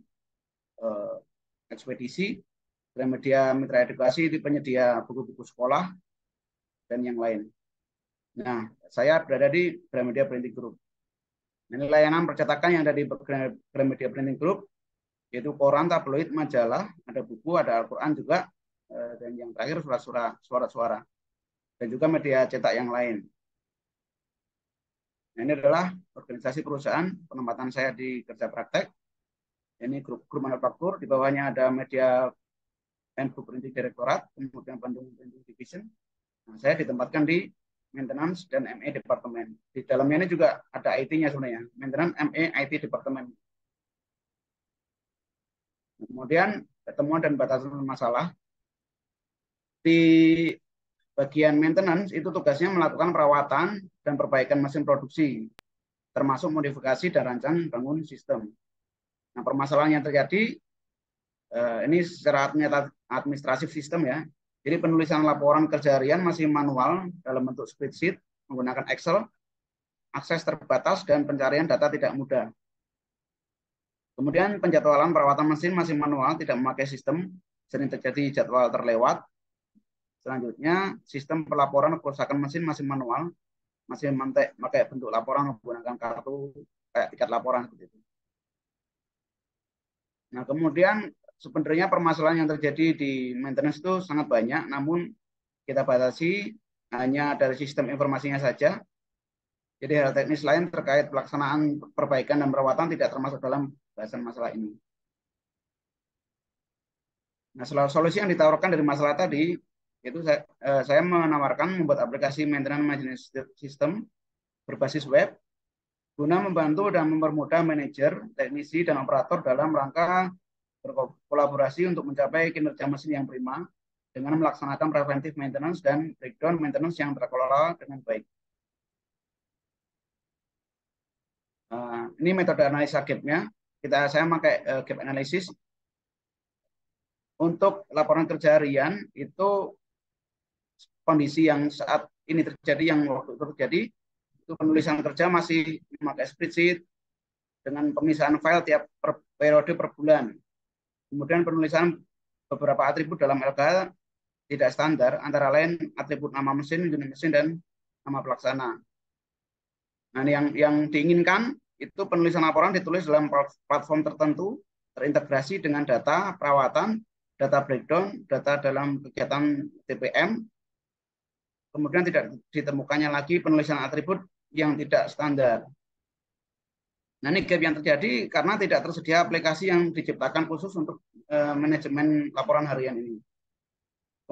ekspedisi, Gramedia Mitra Edukasi di penyedia buku-buku sekolah dan yang lain. Nah, saya berada di Gramedia Printing Group. Ini layanan percetakan yang ada di Gramedia Printing Group, yaitu koran, tabloid, majalah, ada buku, ada Al-Quran juga, dan yang terakhir suara-suara, dan juga media cetak yang lain. Nah, ini adalah organisasi perusahaan penempatan saya di kerja praktek. Ini grup manufaktur, di bawahnya ada media and Group Printing Direktorat, kemudian Bandung Printing Division. Nah, saya ditempatkan di maintenance dan ME departemen. Di dalamnya ini juga ada IT-nya sebenarnya, maintenance, ME, IT departemen. Kemudian temuan dan batasan masalah. Di bagian maintenance itu tugasnya melakukan perawatan dan perbaikan mesin produksi, termasuk modifikasi dan rancang bangun sistem. Nah, permasalahan yang terjadi ini secara administratif sistem ya. Jadi penulisan laporan kerja harian masih manual dalam bentuk spreadsheet menggunakan Excel, akses terbatas dan pencarian data tidak mudah. Kemudian penjadwalan perawatan mesin masih manual, tidak memakai sistem, sering terjadi jadwal terlewat. Selanjutnya, sistem pelaporan kerusakan mesin masih manual, masih memakai bentuk laporan menggunakan kartu kayak tiket laporan seperti itu. Nah, kemudian sebenarnya permasalahan yang terjadi di maintenance itu sangat banyak, namun kita batasi hanya dari sistem informasinya saja. Jadi hal teknis lain terkait pelaksanaan perbaikan dan perawatan tidak termasuk dalam bahasan masalah ini. Nah, solusi yang ditawarkan dari masalah tadi, itu saya menawarkan membuat aplikasi maintenance management system berbasis web guna membantu dan mempermudah manajer, teknisi, dan operator dalam rangka berkolaborasi untuk mencapai kinerja mesin yang prima dengan melaksanakan preventive maintenance dan breakdown maintenance yang terkelola dengan baik. Ini metode analisa gap-nya. Saya pakai gap analysis. Untuk laporan kerja harian itu kondisi yang saat ini terjadi, yang waktu itu terjadi, itu penulisan kerja masih memakai spreadsheet dengan pemisahan file tiap periode per bulan. Kemudian penulisan beberapa atribut dalam LK tidak standar, antara lain atribut nama mesin, unit mesin, dan nama pelaksana. Nah, yang diinginkan itu penulisan laporan ditulis dalam platform tertentu, terintegrasi dengan data perawatan, data breakdown, data dalam kegiatan TPM, kemudian tidak ditemukannya lagi penulisan atribut yang tidak standar. Nah, ini gap yang terjadi karena tidak tersedia aplikasi yang diciptakan khusus untuk manajemen laporan harian ini.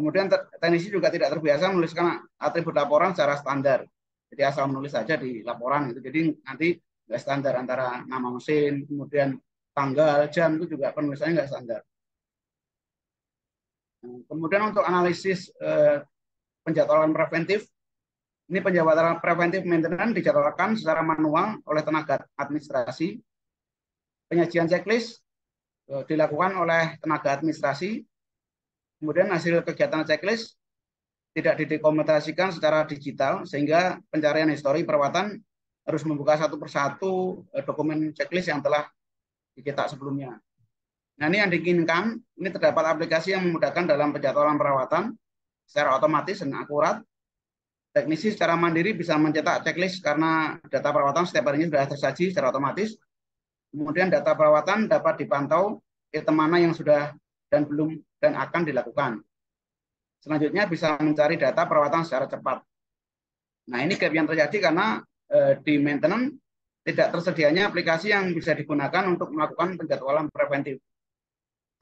Kemudian teknisi juga tidak terbiasa menuliskan atribut laporan secara standar. Jadi asal menulis saja di laporan gitu. Jadi nanti nggak standar antara nama mesin, kemudian tanggal, jam itu juga penulisannya nggak standar. Kemudian untuk analisis penjadwalan preventif, ini penjadwalan preventif maintenance dijadwalkan secara manual oleh tenaga administrasi. Penyajian checklist dilakukan oleh tenaga administrasi. Kemudian hasil kegiatan checklist tidak didokumentasikan secara digital sehingga pencarian histori perawatan harus membuka satu persatu dokumen checklist yang telah dicetak sebelumnya. Nah, ini yang diinginkan, ini terdapat aplikasi yang memudahkan dalam penjadwalan perawatan secara otomatis dan akurat. Teknisi secara mandiri bisa mencetak checklist karena data perawatan setiap harinya sudah tersaji secara otomatis. Kemudian data perawatan dapat dipantau item mana yang sudah dan belum dan akan dilakukan. Selanjutnya bisa mencari data perawatan secara cepat. Nah, ini gap yang terjadi karena di maintenance tidak tersedianya aplikasi yang bisa digunakan untuk melakukan penjadwalan preventif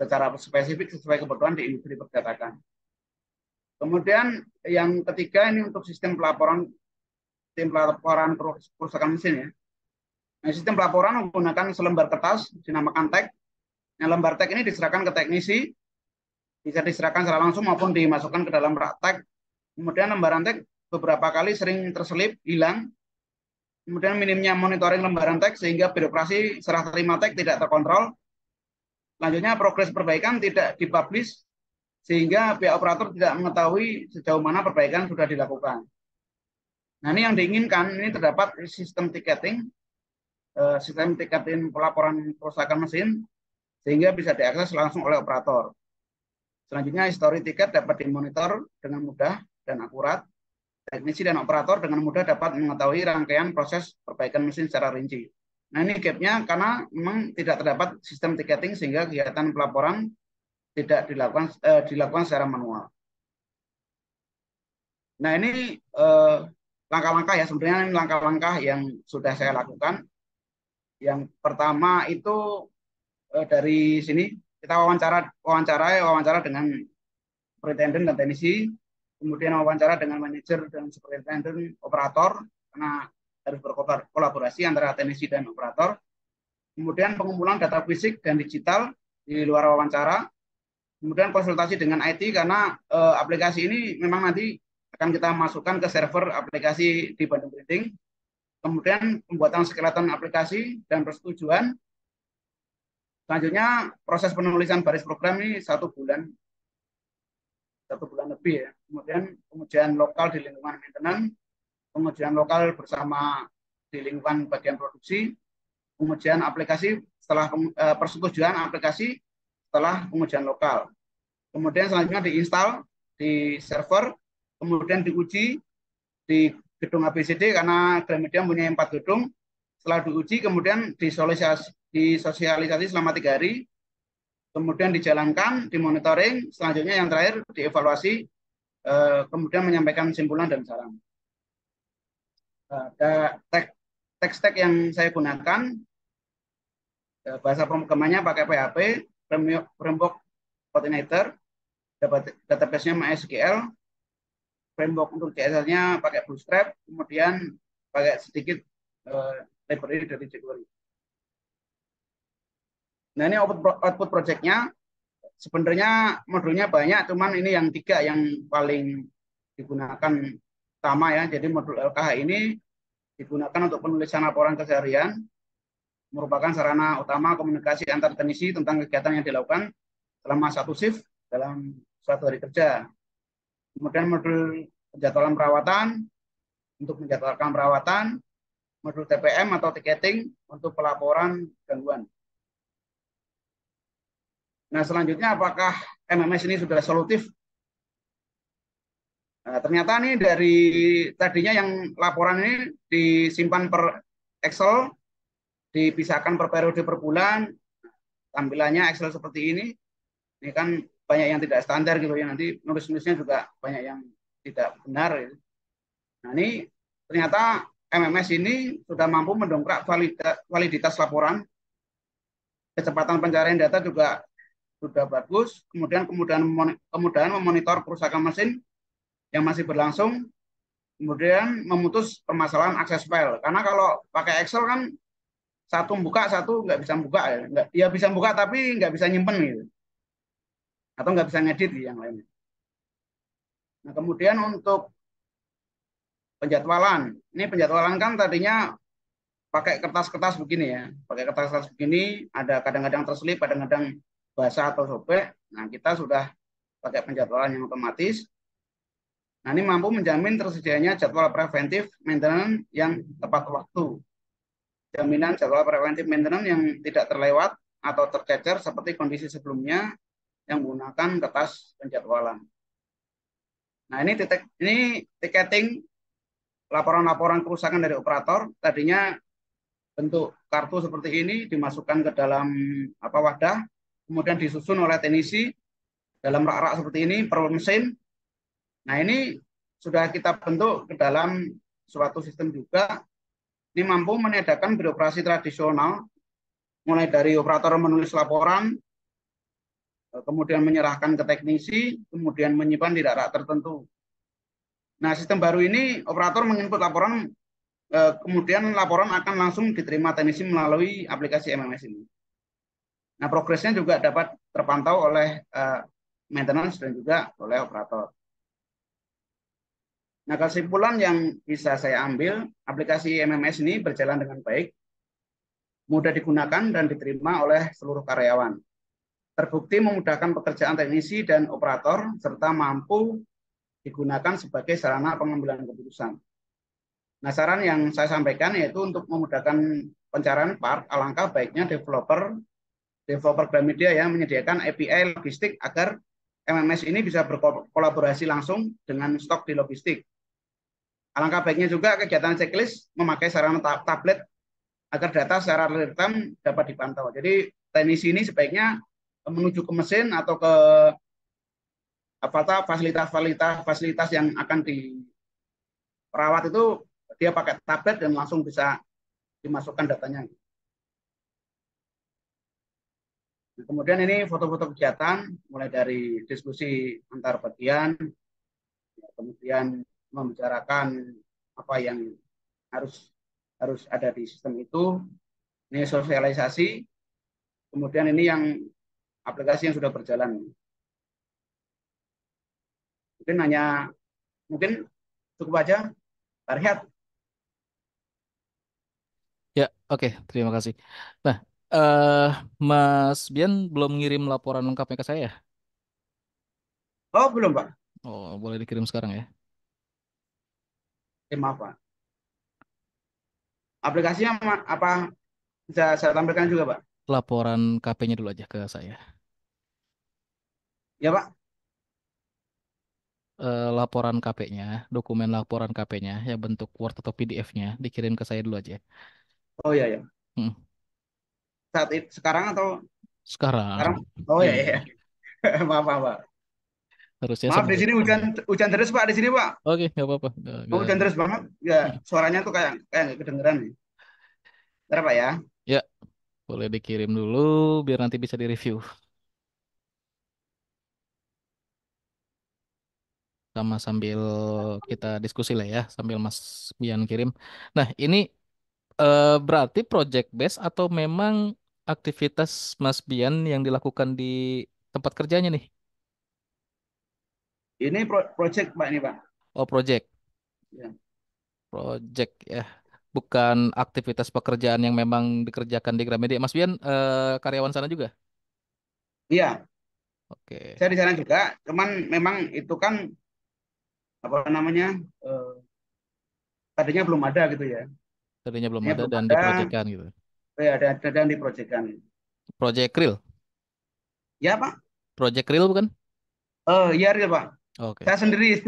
secara spesifik sesuai kebutuhan di industri percetakan. Kemudian yang ketiga ini untuk sistem pelaporan kerusakan mesin ya. Nah, sistem pelaporan menggunakan selembar kertas dinamakan tag. Nah, lembar tag ini diserahkan ke teknisi, bisa diserahkan secara langsung maupun dimasukkan ke dalam rak tag. Kemudian lembaran tag beberapa kali sering terselip, hilang. Kemudian minimnya monitoring lembaran tag sehingga birokrasi serah terima tag tidak terkontrol. Selanjutnya progres perbaikan tidak dipublish sehingga pihak operator tidak mengetahui sejauh mana perbaikan sudah dilakukan. Nah, ini yang diinginkan, ini terdapat sistem tiketing pelaporan kerusakan mesin sehingga bisa diakses langsung oleh operator. Selanjutnya histori tiket dapat dimonitor dengan mudah dan akurat. Teknisi dan operator dengan mudah dapat mengetahui rangkaian proses perbaikan mesin secara rinci. Nah, ini gapnya karena memang tidak terdapat sistem tiketing sehingga kegiatan pelaporan tidak dilakukan secara manual. Nah, ini langkah-langkah ya, sebenarnya ini langkah-langkah yang sudah saya lakukan. Yang pertama itu dari sini kita wawancara dengan superintendent dan teknisi, kemudian wawancara dengan manajer dan superintendent operator karena harus berkolaborasi antara teknisi dan operator. Kemudian pengumpulan data fisik dan digital di luar wawancara. Kemudian konsultasi dengan IT karena aplikasi ini memang nanti akan kita masukkan ke server aplikasi di Bandung Printing. Kemudian pembuatan skeleton aplikasi dan persetujuan. Selanjutnya proses penulisan baris program ini 1 bulan lebih ya. Kemudian pengujian lokal di lingkungan maintenance, pengujian lokal bersama di lingkungan bagian produksi, pengujian aplikasi setelah persetujuan aplikasi setelah pengujian lokal. Kemudian selanjutnya diinstal di server, kemudian diuji di gedung ABCD karena Gramedia punya 4 gedung. Setelah diuji kemudian disosialisasi selama 3 hari, kemudian dijalankan, dimonitoring, selanjutnya yang terakhir dievaluasi, kemudian menyampaikan kesimpulan dan saran. Teks-teks yang saya gunakan, bahasa pemrogramannya pakai PHP, framework coordinator, database-nya MySQL, framework untuk CSS-nya pakai Bootstrap, kemudian pakai sedikit library dari jQuery. Nah, ini output project-nya. Sebenarnya modulnya banyak, cuman ini yang 3 yang paling digunakan utama ya. Jadi modul LKH ini digunakan untuk penulisan laporan keseharian, merupakan sarana utama komunikasi antar teknisi tentang kegiatan yang dilakukan selama 1 shift dalam suatu hari kerja. Kemudian modul penjadwalan perawatan untuk menjadwalkan perawatan, modul TPM atau ticketing untuk pelaporan gangguan. Nah, selanjutnya apakah MMS ini sudah solutif? Nah, ternyata nih dari tadinya yang laporan ini disimpan per Excel, dipisahkan per periode per bulan, tampilannya Excel seperti ini. Ini kan banyak yang tidak standar gitu ya, nanti nulis-nulisnya juga banyak yang tidak benar. Gitu. Nah, ini ternyata MMS ini sudah mampu mendongkrak validitas laporan, kecepatan pencarian data juga sudah bagus, kemudian memonitor kerusakan mesin yang masih berlangsung, kemudian memutus permasalahan akses file. Karena kalau pakai Excel kan satu buka, satu nggak bisa buka ya, nggak, ya bisa buka tapi nggak bisa nyimpen gitu, atau nggak bisa ngedit gitu, yang lainnya. Nah kemudian untuk penjadwalan, ini penjadwalan kan tadinya pakai kertas-kertas begini ya, pakai kertas-kertas begini, ada kadang-kadang terselip, kadang-kadang basah atau sobek. Nah kita sudah pakai penjadwalan yang otomatis. Nah ini mampu menjamin tersedianya jadwal preventif maintenance yang tepat waktu. Jaminan jadwal preventif maintenance yang tidak terlewat atau tercecer seperti kondisi sebelumnya yang menggunakan kertas penjadwalan. Nah ini tiketing laporan-laporan kerusakan dari operator. Tadinya bentuk kartu seperti ini dimasukkan ke dalam wadah, kemudian disusun oleh teknisi dalam rak-rak seperti ini per mesin. Nah ini sudah kita bentuk ke dalam suatu sistem juga. Ini mampu meniadakan birokrasi tradisional, mulai dari operator menulis laporan, kemudian menyerahkan ke teknisi, kemudian menyimpan di rak-rak tertentu. Nah sistem baru ini operator menginput laporan, kemudian laporan akan langsung diterima teknisi melalui aplikasi MMS ini. Nah progresnya juga dapat terpantau oleh maintenance dan juga oleh operator. Nah kesimpulan yang bisa saya ambil, aplikasi MMS ini berjalan dengan baik, mudah digunakan dan diterima oleh seluruh karyawan. Terbukti memudahkan pekerjaan teknisi dan operator, serta mampu digunakan sebagai sarana pengambilan keputusan. Nah, saran yang saya sampaikan yaitu untuk memudahkan pencarian part, alangkah baiknya developer Gramedia ya menyediakan API logistik agar MMS ini bisa berkolaborasi langsung dengan stok di logistik. Alangkah baiknya juga kegiatan checklist memakai sarana tablet agar data secara real time dapat dipantau. Jadi teknisi ini sebaiknya menuju ke mesin atau ke fasilitas yang akan diperawat itu dia pakai tablet dan langsung bisa dimasukkan datanya. Nah, kemudian ini foto-foto kegiatan mulai dari diskusi antar bagian, kemudian membicarakan apa yang harus harus ada di sistem itu. Ini sosialisasi, kemudian ini yang aplikasi yang sudah berjalan. Mungkin cukup aja, Pak Rihat. Ya, oke, terima kasih. Nah, eh Mas Bian belum ngirim laporan lengkapnya ke saya. Oh belum Pak, Oh, boleh dikirim sekarang ya. maaf Pak. Aplikasinya apa bisa saya tampilkan juga Pak? Laporan KP-nya dulu aja ke saya. Ya Pak. Laporan KP-nya, dokumen laporan KP-nya, ya bentuk Word atau PDF-nya, dikirim ke saya dulu aja. Oh iya ya. Hmm, Sekarang atau sekarang, sekarang? Oh ya iya, ya. Maaf Pak. harusnya Maaf di sebelum. sini hujan hujan terus Pak di sini Pak. Oke, nggak apa-apa. Oh, hujan terus banget. Ya Hmm. suaranya tuh kayak kayak nggak kedengeran nih. Bentar Pak ya. Ya, boleh dikirim dulu biar nanti bisa direview. Sama sambil kita diskusi lah ya, sambil Mas Bian kirim. Nah, ini berarti project base atau memang aktivitas Mas Bian yang dilakukan di tempat kerjanya nih? Ini project Pak ini Pak. Oh, project. Ya. Project ya. Bukan aktivitas pekerjaan yang memang dikerjakan di Gramedia. Mas Bian karyawan sana juga? Iya, Oke. saya di sana juga. Cuman memang itu kan apa namanya? eh, tadinya belum ada gitu ya. Tadinya belum Tadinya ada belum dan ada. diprojectkan gitu. Ada dan diprojectkan. Project Real. Ya Pak. Project Real bukan? Oh iya real Pak. Oke. Saya sendiri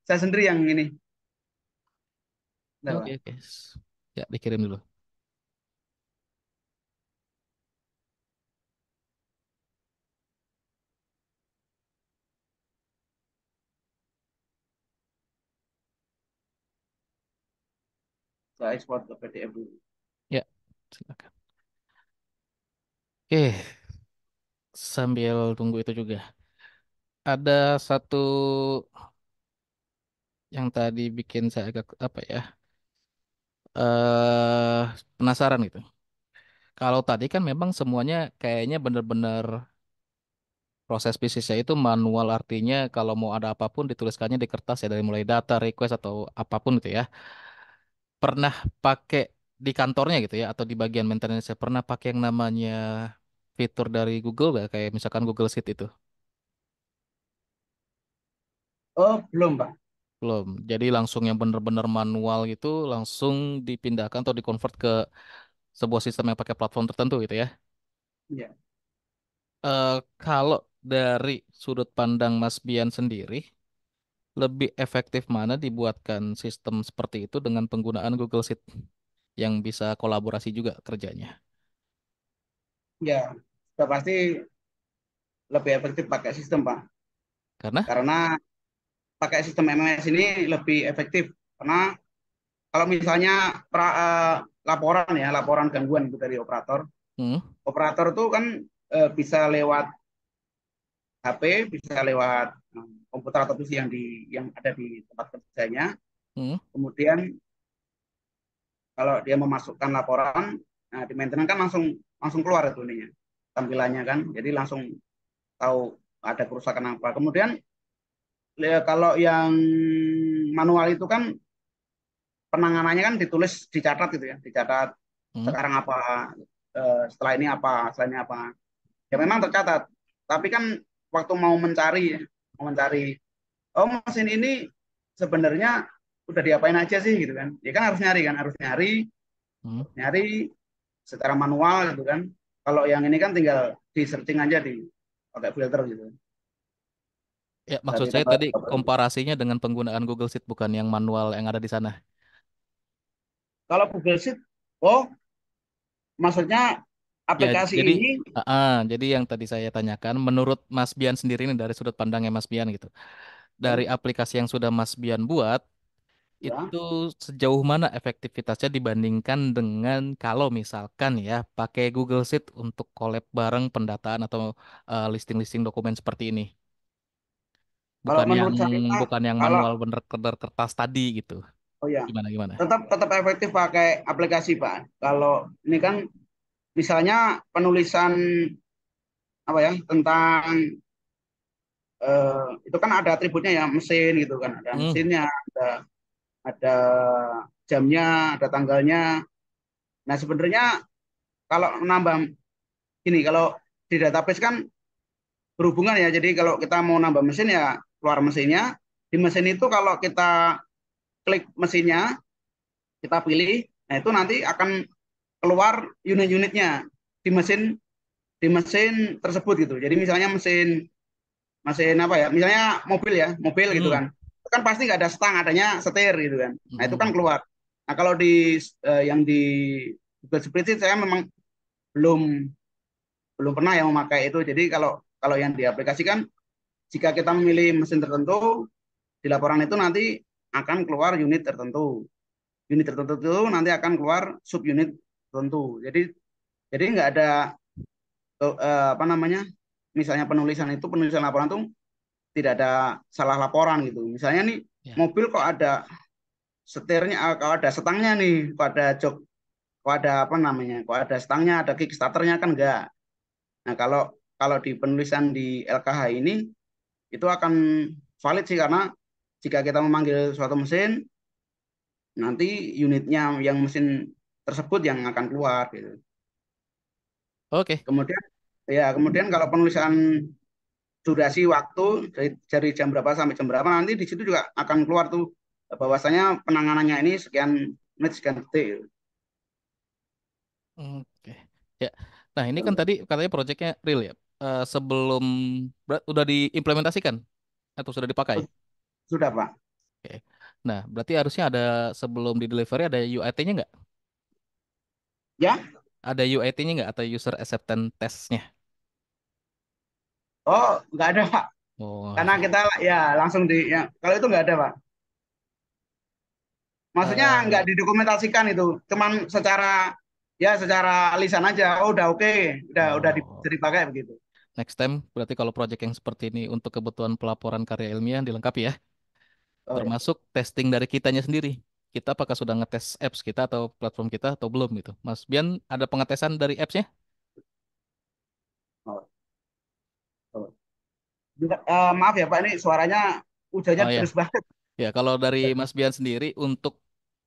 saya sendiri yang ini. Bentar, Oke, Pak. oke. Ya, dikirim dulu. Saya ekspor ke PDF dulu. Ya, silakan. Oke, sambil tunggu itu juga. Ada satu yang tadi bikin saya agak apa ya? eh Penasaran gitu. Kalau tadi kan memang semuanya kayaknya bener-bener proses bisnisnya itu manual, artinya kalau mau ada apapun dituliskannya di kertas ya, dari mulai data request atau apapun gitu ya. Pernah pakai di kantornya gitu ya, atau di bagian maintenance pernah pakai yang namanya fitur dari Google gak, kayak misalkan Google Sheet itu? Oh, belum, Pak. Belum. Jadi langsung yang bener-bener manual gitu, langsung dipindahkan atau dikonvert ke sebuah sistem yang pakai platform tertentu gitu ya. Ya. Kalau dari sudut pandang Mas Bian sendiri, lebih efektif mana dibuatkan sistem seperti itu dengan penggunaan Google Sheet yang bisa kolaborasi juga kerjanya? Ya, sudah pasti lebih efektif pakai sistem, Pak. Karena, Karena pakai sistem MMS ini lebih efektif. Karena kalau misalnya laporan ya, laporan gangguan itu dari operator. hmm, Operator itu kan bisa lewat HP, bisa lewat komputer atau PC yang ada di tempat kerjanya. hmm, Kemudian kalau dia memasukkan laporan, nah di maintenance kan langsung langsung keluar itu ininya, tampilannya kan. Jadi langsung tahu ada kerusakan apa. Kemudian kalau yang manual itu kan penanganannya kan ditulis, dicatat gitu ya, dicatat hmm, sekarang apa, setelah ini apa, setelah ini apa. Ya memang tercatat. Tapi kan waktu mau mencari, oh mesin ini sebenarnya udah diapain aja sih gitu kan. Ya kan harus nyari kan, hmm. nyari secara manual gitu kan. Kalau yang ini kan tinggal di searching aja di pakai filter gitu. Ya, maksud Dari saya tempat. tadi komparasinya dengan penggunaan Google Sheet, bukan yang manual yang ada di sana. Kalau Google Sheet, oh maksudnya Ya, aplikasi jadi, ini jadi yang tadi saya tanyakan, menurut Mas Bian sendiri ini dari sudut pandangnya Mas Bian gitu, dari ya, aplikasi yang sudah Mas Bian buat, ya. itu sejauh mana efektivitasnya dibandingkan dengan kalau misalkan ya pakai Google Sheet untuk collab bareng pendataan atau listing-listing dokumen seperti ini, Kalau bukan yang menurut saya, bukan yang kalau manual bener-bener kertas tadi gitu. oh ya, Gimana gimana? tetap tetap efektif pakai aplikasi Pak. Kalau ini kan misalnya penulisan apa ya tentang itu kan ada atributnya ya mesin gitu kan, ada Hmm, mesinnya, ada jamnya, ada tanggalnya. Nah sebenarnya kalau nambah gini, kalau di database kan berhubungan ya. Jadi kalau kita mau nambah mesin ya keluar mesinnya. Di mesin itu kalau kita klik mesinnya, kita pilih, nah itu nanti akan keluar unit-unitnya di mesin tersebut gitu. Jadi misalnya mesin mesin apa ya? Misalnya mobil gitu hmm, kan. Itu kan pasti nggak ada stang, adanya setir gitu kan. Nah itu kan hmm. keluar. Nah kalau yang di Google Spreadsheet saya memang belum belum pernah yang memakai itu. Jadi kalau kalau yang diaplikasikan, jika kita memilih mesin tertentu, di laporan itu nanti akan keluar unit tertentu. Unit tertentu itu nanti akan keluar subunit tertentu. Jadi nggak ada apa namanya, misalnya penulisan laporan itu tidak ada salah laporan gitu. Misalnya nih Ya. mobil kok ada setirnya, kok ada setangnya nih, kok ada jok, kok ada apa namanya, kok ada stangnya, ada kickstarternya kan enggak. Nah kalau kalau di penulisan di LKH ini itu akan valid sih, karena jika kita memanggil suatu mesin, nanti unitnya yang mesin tersebut yang akan keluar gitu. Oke. Kemudian kalau penulisan durasi waktu dari jam berapa sampai jam berapa, nanti di situ juga akan keluar tuh bahwasanya penanganannya ini sekian menit sekian detik. Oke. Ya. Nah, ini kan tadi katanya proyeknya real ya. Sebelum udah diimplementasikan atau sudah dipakai? Sudah Pak. Oke. Nah, berarti harusnya ada sebelum di delivery ada UAT-nya nggak? Ya, Ada UAT-nya nggak atau user acceptance test-nya? oh nggak ada Pak. Oh, Karena kita ya langsung ya, kalau itu nggak ada Pak. Maksudnya nggak eh, didokumentasikan itu, cuman secara lisan aja. Oh udah oke, udah oh. bisa dipakai begitu. Next time berarti kalau project yang seperti ini untuk kebutuhan pelaporan karya ilmiah dilengkapi ya. Oh ya. Termasuk testing dari kitanya sendiri. Kita apakah sudah ngetes apps kita atau platform kita atau belum gitu. Mas Bian ada pengetesan dari appsnya? Oh, oh. Juga, maaf ya Pak, ini suaranya hujannya Oh ya, terus banget. ya kalau dari Mas Bian sendiri untuk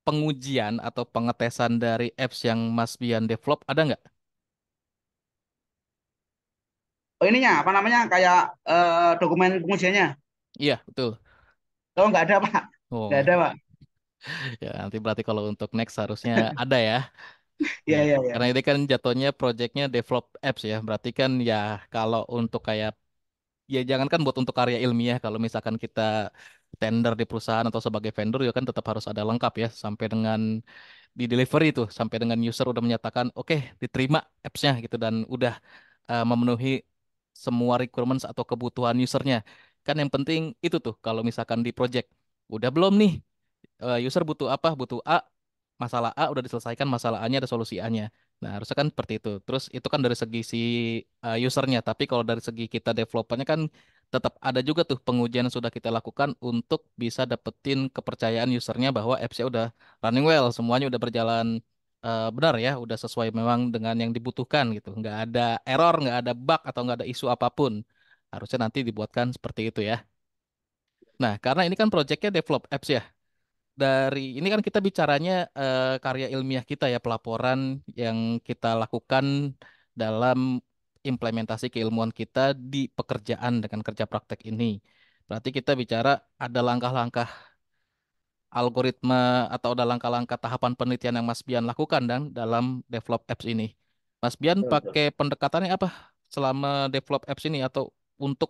pengujian atau pengetesan dari apps yang Mas Bian develop ada nggak? Oh ininya apa namanya kayak dokumen pengujiannya? Iya, betul. Oh nggak ada Pak, nggak Oh, ada Pak. ya nanti berarti kalau untuk next harusnya ada ya. Ya, Iya iya iya. karena ini kan jatuhnya projectnya develop apps ya. Berarti kan ya kalau untuk kayak ya jangankan buat untuk karya ilmiah kalau misalkan kita tender di perusahaan atau sebagai vendor ya kan tetap harus ada lengkap ya sampai dengan di delivery itu sampai dengan user udah menyatakan oke diterima apps-nya gitu dan udah memenuhi semua requirements atau kebutuhan usernya. Kan yang penting itu tuh kalau misalkan di project udah belum nih user butuh apa? Butuh A, masalah A udah diselesaikan, masalah A-nya ada solusi A-nya. Nah, harusnya kan seperti itu. Terus itu kan dari segi si usernya, tapi kalau dari segi kita developernya kan tetap ada juga tuh pengujian yang sudah kita lakukan untuk bisa dapetin kepercayaan usernya bahwa apps-nya udah running well, semuanya udah berjalan benar ya, udah sesuai memang dengan yang dibutuhkan gitu. Nggak ada error, nggak ada bug atau nggak ada isu apapun. Harusnya nanti dibuatkan seperti itu ya. Nah, karena ini kan projectnya develop apps ya dari ini kan kita bicaranya karya ilmiah kita ya, pelaporan yang kita lakukan dalam implementasi keilmuan kita di pekerjaan dengan kerja praktek ini. Berarti kita bicara ada langkah-langkah algoritma atau ada langkah-langkah tahapan penelitian yang Mas Bian lakukan dan dalam develop apps ini. Mas Bian Betul, betul. pakai pendekatannya apa selama develop apps ini atau untuk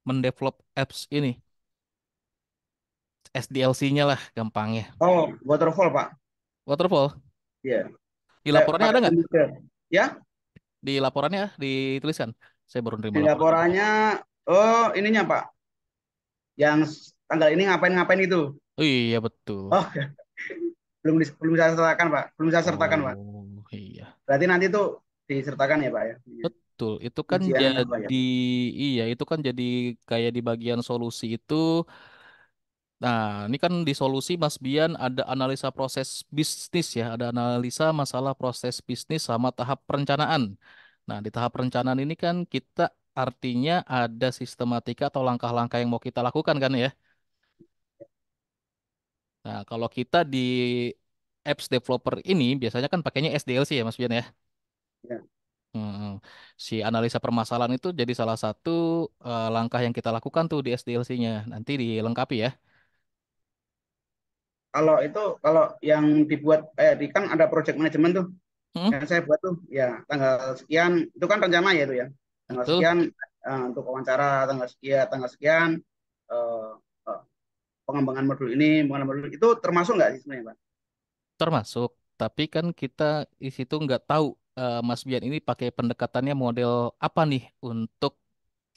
mendevelop apps ini? SDLC-nya lah gampangnya. Oh waterfall Pak. Waterfall. Iya. Di Saya laporannya pakai ada nggak? Semudra. Ya Di laporannya dituliskan. Saya baru di nerima laporan. laporannya. Oh ininya Pak, yang tanggal ini ngapain-ngapain itu. Oh iya betul. Oh belum saya sertakan Pak, belum saya sertakan Pak. Oh iya. Berarti nanti tuh disertakan ya Pak ya. Betul. Itu kan Ujian apa ya? jadi iya, itu kan jadi kayak di bagian solusi itu. Nah, ini kan di solusi Mas Bian ada analisa proses bisnis ya, ada analisa masalah proses bisnis sama tahap perencanaan. Nah, di tahap perencanaan ini kan kita artinya ada sistematika atau langkah-langkah yang mau kita lakukan kan ya. Nah, kalau kita di apps developer ini biasanya kan pakainya SDLC ya Mas Bian ya. Ya. Hmm. Si analisa permasalahan itu jadi salah satu langkah yang kita lakukan tuh di SDLC-nya. Nanti dilengkapi ya. Kalau itu kalau yang dibuat di kan ada project manajemen tuh Hmm, yang saya buat tuh ya tanggal sekian itu kan rencana ya itu ya tanggal betul, sekian untuk wawancara tanggal sekian eh, eh, pengembangan modul ini pengembangan modul itu termasuk nggak sih sebenarnya Pak? termasuk. Tapi kan kita di situ nggak tahu Mas Bian ini pakai pendekatannya model apa nih untuk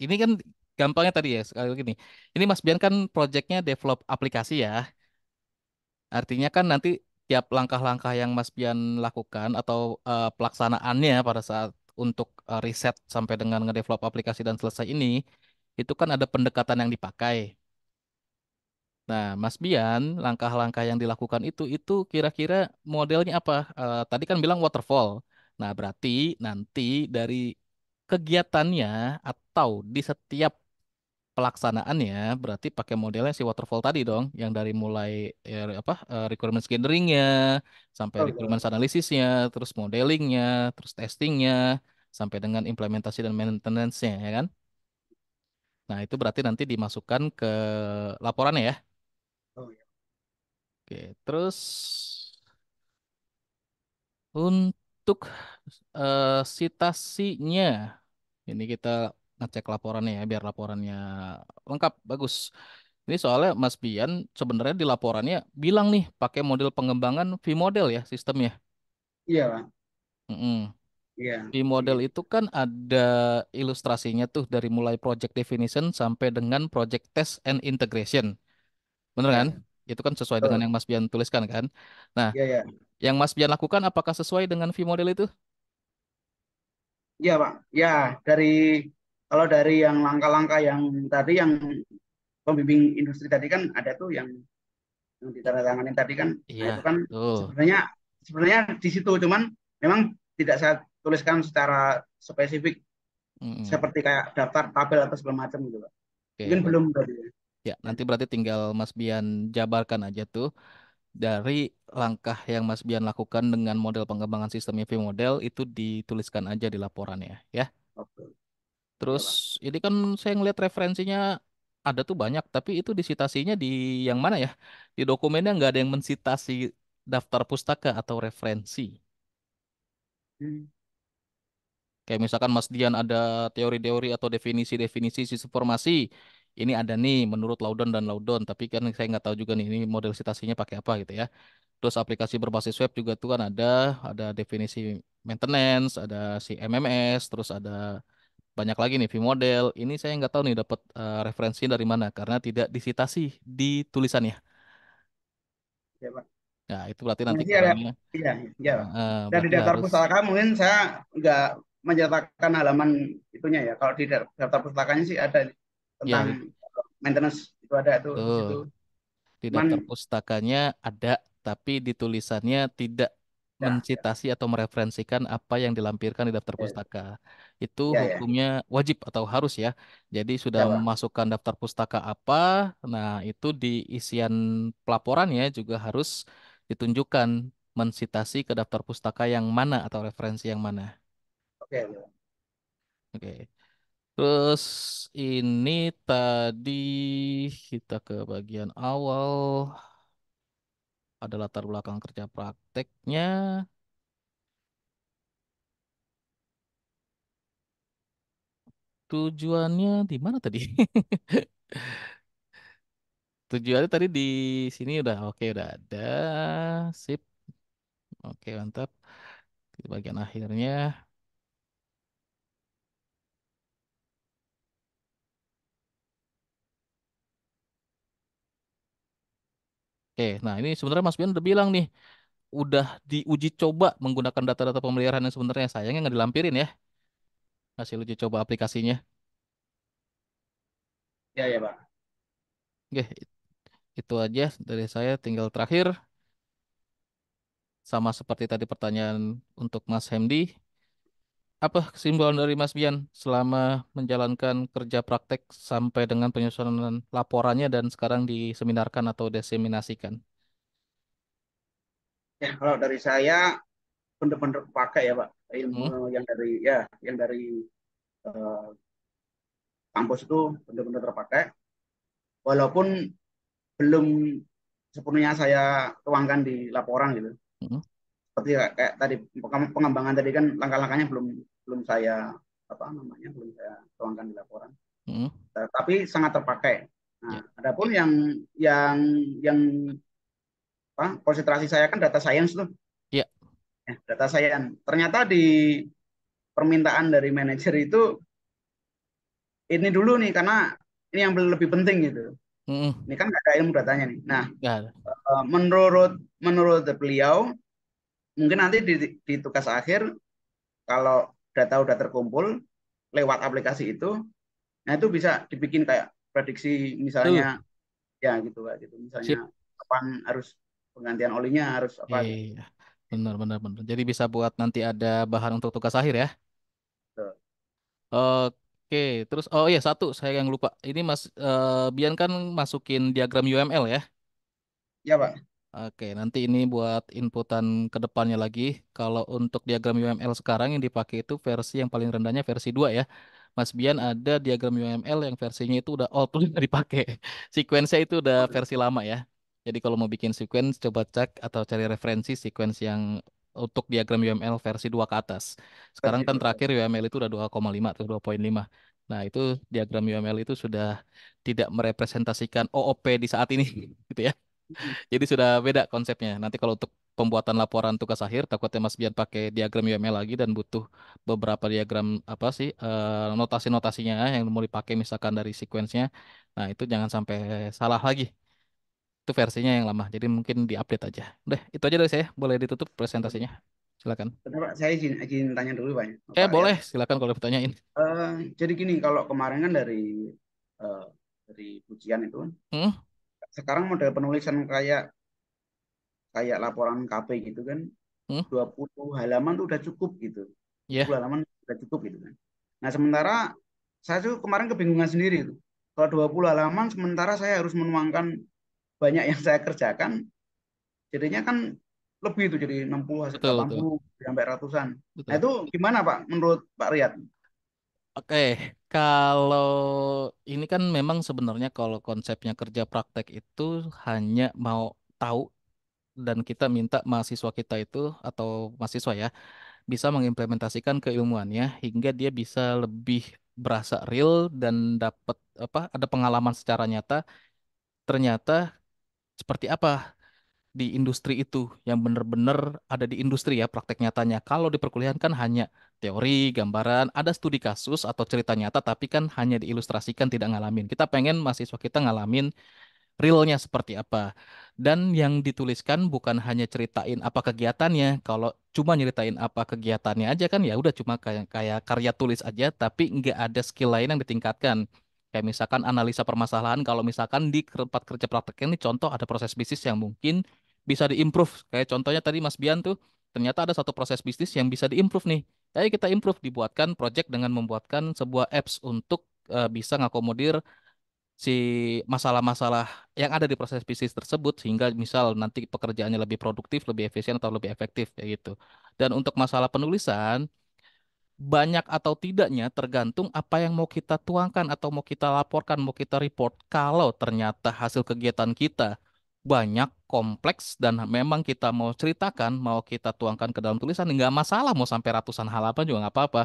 ini kan gampangnya tadi ya sekali lagi nih. Ini Mas Bian kan projectnya develop aplikasi ya. Artinya kan nanti tiap langkah-langkah yang Mas Bian lakukan atau pelaksanaannya pada saat untuk riset sampai dengan ngedevelop aplikasi dan selesai ini, itu kan ada pendekatan yang dipakai. Nah, Mas Bian, langkah-langkah yang dilakukan itu kira-kira modelnya apa? Tadi kan bilang waterfall. Nah, berarti nanti dari kegiatannya atau di setiap pelaksanaannya berarti pakai modelnya si waterfall tadi dong, yang dari mulai requirements gatheringnya sampai Betul, betul. requirements analisisnya, terus modelingnya, terus testingnya, sampai dengan implementasi dan maintenance-nya ya kan? Nah itu berarti nanti dimasukkan ke laporannya ya. Oh, ya. Oke, terus untuk citasinya, ini kita ngecek laporannya ya, biar laporannya lengkap, bagus. Ini soalnya Mas Bian sebenarnya di laporannya bilang nih pakai model pengembangan V-model ya sistemnya. Iya Pak, Mm-mm. iya V-model iya itu kan ada ilustrasinya tuh dari mulai project definition sampai dengan project test and integration. Bener kan? iya Itu kan sesuai dengan betul. yang Mas Bian tuliskan kan. Nah, Iya iya yang Mas Bian lakukan apakah sesuai dengan V-model itu? iya Pak, ya dari kalau dari yang langkah-langkah yang tadi yang pembimbing industri tadi kan ada tuh yang ditandatangani tadi kan. Nah, Iya, itu kan tuh. sebenarnya sebenarnya di situ cuman memang tidak saya tuliskan secara spesifik Mm-mm. seperti kayak daftar tabel atau segala macam gitu, Pak. Oke, Mungkin belum berarti ya. ya, Ya, nanti berarti tinggal Mas Bian jabarkan aja tuh dari langkah yang Mas Bian lakukan dengan model pengembangan sistem EV model itu dituliskan aja di laporannya ya. oke. Ya, Terus Pak. ini kan saya ngeliat referensinya ada tuh banyak, tapi itu disitasinya di yang mana ya? Di dokumennya nggak ada yang mensitasi daftar pustaka atau referensi. Hmm, Kayak misalkan Mas Dian ada teori-teori atau definisi-definisi sistem formasi. Ini ada nih menurut Laudon dan Laudon, tapi kan saya nggak tahu juga nih ini model citasinya pakai apa gitu ya. Terus aplikasi berbasis web juga tuh kan ada definisi maintenance, ada si MMS, terus ada banyak lagi nih V-model. Ini saya nggak tahu nih dapat referensi dari mana karena tidak disitasi di tulisannya. ya, Pak. Nah, itu berarti Nah, nanti ini ada, kurangnya iya, iya, Pak. Dari berarti daftar harus pustaka mungkin saya nggak menyertakan halaman itunya ya. Kalau di daftar pustakanya sih ada ya tentang maintenance itu ada itu di situ. betul. Di Cuman daftar pustakanya ada, tapi di tulisannya tidak ya, ya, mencitasi atau mereferensikan apa yang dilampirkan di daftar ya, pustaka. Itu ya, ya, hukumnya wajib atau harus ya. Jadi sudah ya, Pak. memasukkan daftar pustaka apa, nah itu di isian pelaporannya juga harus ditunjukkan mensitasi ke daftar pustaka yang mana atau referensi yang mana. Oke, oke. Oke. Terus ini tadi kita ke bagian awal. Ada latar belakang kerja prakteknya. Tujuannya di mana tadi? Tujuannya tadi di sini udah oke udah ada. Sip. Oke, mantap. Di bagian akhirnya. Oke, nah ini sebenarnya Mas Bian udah bilang nih, udah diuji coba menggunakan data-data pemeliharaan yang sebenarnya sayangnya nggak dilampirin ya hasil uji coba aplikasinya. Ya, ya, Pak. Oke, itu aja dari saya. Tinggal terakhir, sama seperti tadi pertanyaan untuk Mas Hemdi. Apa kesimpulan dari Mas Bian selama menjalankan kerja praktek sampai dengan penyusunan laporannya dan sekarang diseminarkan atau diseminasikan? Ya, kalau dari saya benar-benar pakai ya, Pak. Ilmu Hmm, yang dari eh, kampus itu benar-benar terpakai. Walaupun belum sepenuhnya saya tuangkan di laporan gitu. hmm, Seperti kayak tadi pengembangan tadi kan langkah-langkahnya belum belum saya apa namanya belum saya tuangkan di laporan. hmm, Tapi sangat terpakai. Nah, ya, adapun yang apa, konsentrasi saya kan data science tuh, ya, ya, data science. Ternyata di permintaan dari manajer itu ini dulu nih karena ini yang lebih penting gitu. hmm, Ini kan nggak ada ilmu datanya nih. Nah, ya, menurut menurut beliau mungkin nanti di tugas akhir kalau data udah terkumpul lewat aplikasi itu, nah itu bisa dibikin kayak prediksi tuh, misalnya ya gitu Kak, gitu. sip. Misalnya kapan harus penggantian olinya harus apa gitu. Iya, benar, benar, benar. Jadi bisa buat nanti ada bahan untuk tugas akhir ya. Tuh. Oke, terus oh iya satu saya yang lupa. Ini Mas Bian kan masukin diagram UML ya. Ya Pak. Oke, nanti ini buat inputan ke depannya lagi. Kalau untuk diagram UML sekarang yang dipakai itu versi yang paling rendahnya versi 2 ya. Mas Bian ada diagram UML yang versinya itu udah old udah dipakai. Sequence-nya itu udah versi lama ya. Jadi kalau mau bikin sequence coba cek atau cari referensi sequence yang untuk diagram UML versi 2 ke atas. Sekarang Versi kan 2. terakhir UML itu udah 2,5 atau 2,5. Nah, itu diagram UML itu sudah tidak merepresentasikan OOP di saat ini gitu ya. Jadi sudah beda konsepnya. Nanti kalau untuk pembuatan laporan tugas akhir, takutnya Mas Bian pakai diagram UML lagi dan butuh beberapa diagram apa sih notasi-notasinya yang mau dipakai misalkan dari sequence-nya. Nah itu jangan sampai salah lagi. Itu versinya yang lama. Jadi mungkin diupdate aja. Udah, itu aja dari saya. Boleh ditutup presentasinya. Silakan. Bentar, Pak, saya izin tanya dulu Pak, Pak Riyad. Boleh, silakan kalau ditanyain. Jadi gini, kalau kemarin kan eh, dari ujian itu, Hmm? sekarang model penulisan kayak kayak laporan KP gitu kan, Hmm? 20 halaman tuh udah cukup gitu. dua Ya, puluh halaman udah cukup gitu kan. Nah, sementara saya tuh kemarin kebingungan sendiri tuh. Kalau 20 halaman sementara saya harus menuangkan banyak yang saya kerjakan, jadinya kan lebih itu jadi 60 betul, delapan betul, puluh sampai ratusan. Nah, betul. itu gimana Pak menurut Pak Riyad? Oke, kalau ini kan memang sebenarnya kalau konsepnya kerja praktek itu hanya mau tahu dan kita minta mahasiswa kita itu atau mahasiswa ya bisa mengimplementasikan keilmuannya hingga dia bisa lebih berasa real dan dapat apa ada pengalaman secara nyata ternyata seperti apa di industri itu yang benar-benar ada di industri ya praktek nyatanya. Kalau di perkuliahan kan hanya teori, gambaran, ada studi kasus atau cerita nyata tapi kan hanya diilustrasikan tidak ngalamin. Kita pengen mahasiswa kita ngalamin realnya seperti apa. Dan yang dituliskan bukan hanya ceritain apa kegiatannya. Kalau cuma nyeritain apa kegiatannya aja kan ya udah cuma kayak kayak karya tulis aja, tapi nggak ada skill lain yang ditingkatkan. Kayak misalkan analisa permasalahan, kalau misalkan di tempat kerja prakteknya ini contoh ada proses bisnis yang mungkin bisa diimprove. Kayak contohnya tadi Mas Bian tuh, ternyata ada satu proses bisnis yang bisa diimprove nih. Kayak kita improve, dibuatkan project dengan membuatkan sebuah apps untuk bisa ngakomodir si masalah-masalah yang ada di proses bisnis tersebut sehingga misal nanti pekerjaannya lebih produktif, lebih efisien atau lebih efektif kayak gitu. Dan untuk masalah penulisan, banyak atau tidaknya tergantung apa yang mau kita tuangkan atau mau kita laporkan, mau kita report. Kalau ternyata hasil kegiatan kita banyak, kompleks, dan memang kita mau ceritakan, mau kita tuangkan ke dalam tulisan, nggak masalah mau sampai ratusan halaman juga nggak apa-apa.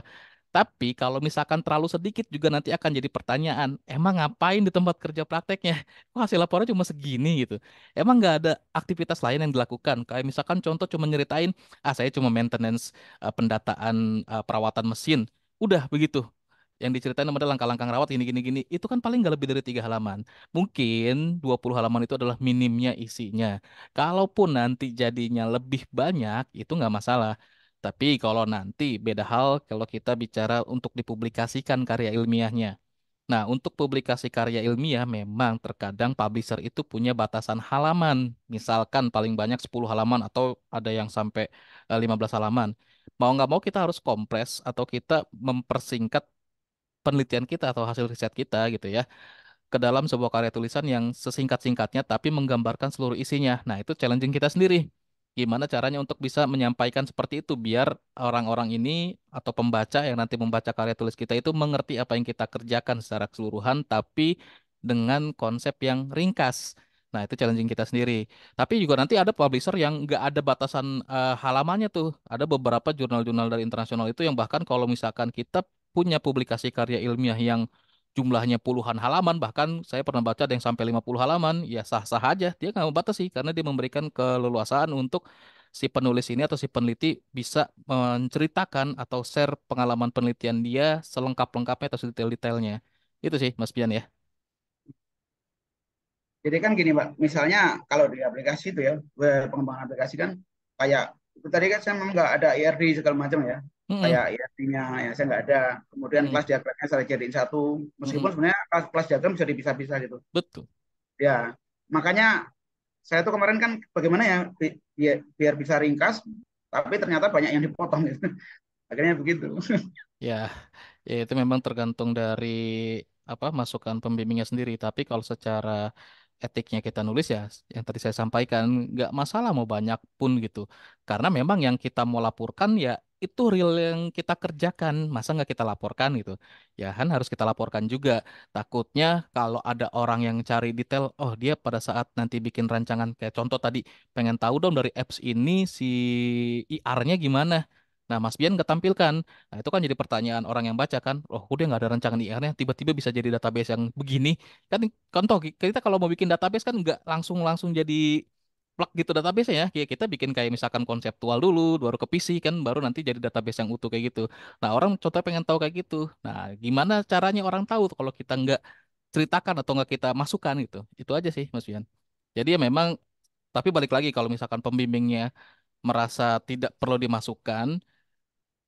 Tapi kalau misalkan terlalu sedikit juga nanti akan jadi pertanyaan, emang ngapain di tempat kerja prakteknya? Kok hasil laporannya cuma segini gitu. Emang nggak ada aktivitas lain yang dilakukan? Kayak misalkan contoh cuma nyeritain, saya cuma maintenance pendataan perawatan mesin. Udah begitu. Yang diceritain adalah langkah-langkah rawat gini gini gini. Itu kan paling nggak lebih dari 3 halaman. Mungkin 20 halaman itu adalah minimnya isinya. Kalaupun nanti jadinya lebih banyak, itu nggak masalah. Tapi kalau nanti beda hal kalau kita bicara untuk dipublikasikan karya ilmiahnya. Nah, untuk publikasi karya ilmiah memang terkadang publisher itu punya batasan halaman. Misalkan paling banyak 10 halaman atau ada yang sampai 15 halaman. Mau nggak mau kita harus kompres atau kita mempersingkat penelitian kita atau hasil riset kita gitu ya ke dalam sebuah karya tulisan yang sesingkat-singkatnya tapi menggambarkan seluruh isinya. Nah, itu challenging kita sendiri. Gimana caranya untuk bisa menyampaikan seperti itu biar orang-orang ini atau pembaca yang nanti membaca karya tulis kita itu mengerti apa yang kita kerjakan secara keseluruhan tapi dengan konsep yang ringkas. Nah, itu challenging kita sendiri. Tapi juga nanti ada publisher yang nggak ada batasan halamannya tuh. Ada beberapa jurnal-jurnal dari internasional itu yang bahkan kalau misalkan kita punya publikasi karya ilmiah yang jumlahnya puluhan halaman, bahkan saya pernah baca ada yang sampai 50 halaman, ya sah-sah aja. Dia nggak membatasi karena dia memberikan keleluasaan untuk si penulis ini atau si peneliti bisa menceritakan atau share pengalaman penelitian dia selengkap-lengkapnya atau sedetail-detailnya. Itu sih Mas Pian ya. Jadi kan gini Pak, misalnya kalau di aplikasi itu ya, pengembangan aplikasi kan kayak itu tadi kan saya memang nggak ada IRD segala macam ya, Mm-mm, kayak IRD-nya ya saya nggak ada. Kemudian mm-mm, kelas diagramnya saya jadiin satu, meskipun mm-mm. sebenarnya kelas diagram bisa dipisah-pisah gitu. Betul. Ya, makanya saya tuh kemarin kan bagaimana ya biar bisa ringkas, tapi ternyata banyak yang dipotong gitu. Akhirnya begitu. Ya, ya itu memang tergantung dari apa masukan pembimbingnya sendiri. Tapi kalau secara etiknya kita nulis ya, yang tadi saya sampaikan nggak masalah mau banyak pun gitu. Karena memang yang kita mau laporkan ya itu real yang kita kerjakan. Masa nggak kita laporkan gitu? Ya kan harus kita laporkan juga. Takutnya kalau ada orang yang cari detail, oh dia pada saat nanti bikin rancangan kayak contoh tadi pengen tahu dong dari apps ini si IR-nya gimana. Nah, Mas Bian nggak tampilkan. Nah, itu kan jadi pertanyaan orang yang baca kan, oh udah nggak ada rancangan IR-nya, tiba-tiba bisa jadi database yang begini. Kan contoh kita kalau mau bikin database kan nggak langsung langsung jadi plug gitu database ya. Kayak kita bikin kayak misalkan konseptual dulu, baru ke PC kan, baru nanti jadi database yang utuh kayak gitu. Nah, orang contohnya pengen tahu kayak gitu. Nah, gimana caranya orang tahu tuh kalau kita nggak ceritakan atau nggak kita masukkan gitu. Itu aja sih, Mas Bian. Jadi ya memang, tapi balik lagi kalau misalkan pembimbingnya merasa tidak perlu dimasukkan,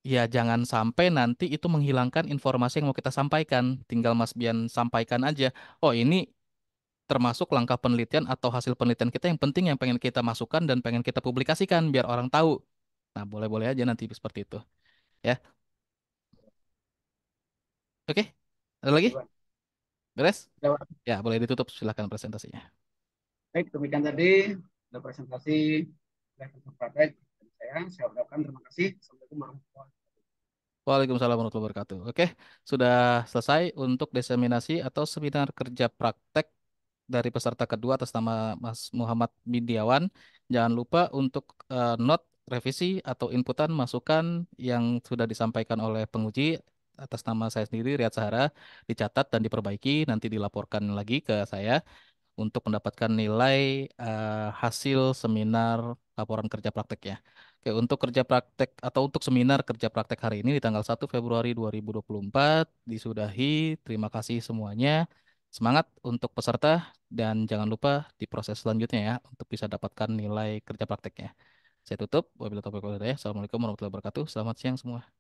ya jangan sampai nanti itu menghilangkan informasi yang mau kita sampaikan. Tinggal Mas Bian sampaikan aja. Oh, ini termasuk langkah penelitian atau hasil penelitian kita yang penting yang pengen kita masukkan dan pengen kita publikasikan biar orang tahu. Nah, boleh-boleh aja nanti seperti itu. Ya, oke. Ada lagi? Ya, Pak. Beres? Ya, Pak. Ya, boleh ditutup. Silakan presentasinya. Baik, demikian tadi ada presentasi oleh Dr. Pratek dari saya. Saya ucapkan terima kasih. Assalamualaikum warahmatullahi wabarakatuh. Waalaikumsalam warahmatullahi wabarakatuh. Oke, sudah selesai untuk diseminasi atau seminar kerja praktek dari peserta kedua atas nama Mas Muhammad Bidiawan. Jangan lupa untuk note revisi atau inputan masukan yang sudah disampaikan oleh penguji atas nama saya sendiri Riyad Sahara dicatat dan diperbaiki, nanti dilaporkan lagi ke saya untuk mendapatkan nilai hasil seminar laporan kerja prakteknya. Oke, untuk kerja praktek atau untuk seminar kerja praktek hari ini di tanggal 1 Februari 2024 disudahi. Terima kasih semuanya. Semangat untuk peserta dan jangan lupa di proses selanjutnya ya untuk bisa dapatkan nilai kerja prakteknya. Saya tutup. Wabillahi taufiq wal hidayah. Assalamualaikum warahmatullahi wabarakatuh. Selamat siang semua.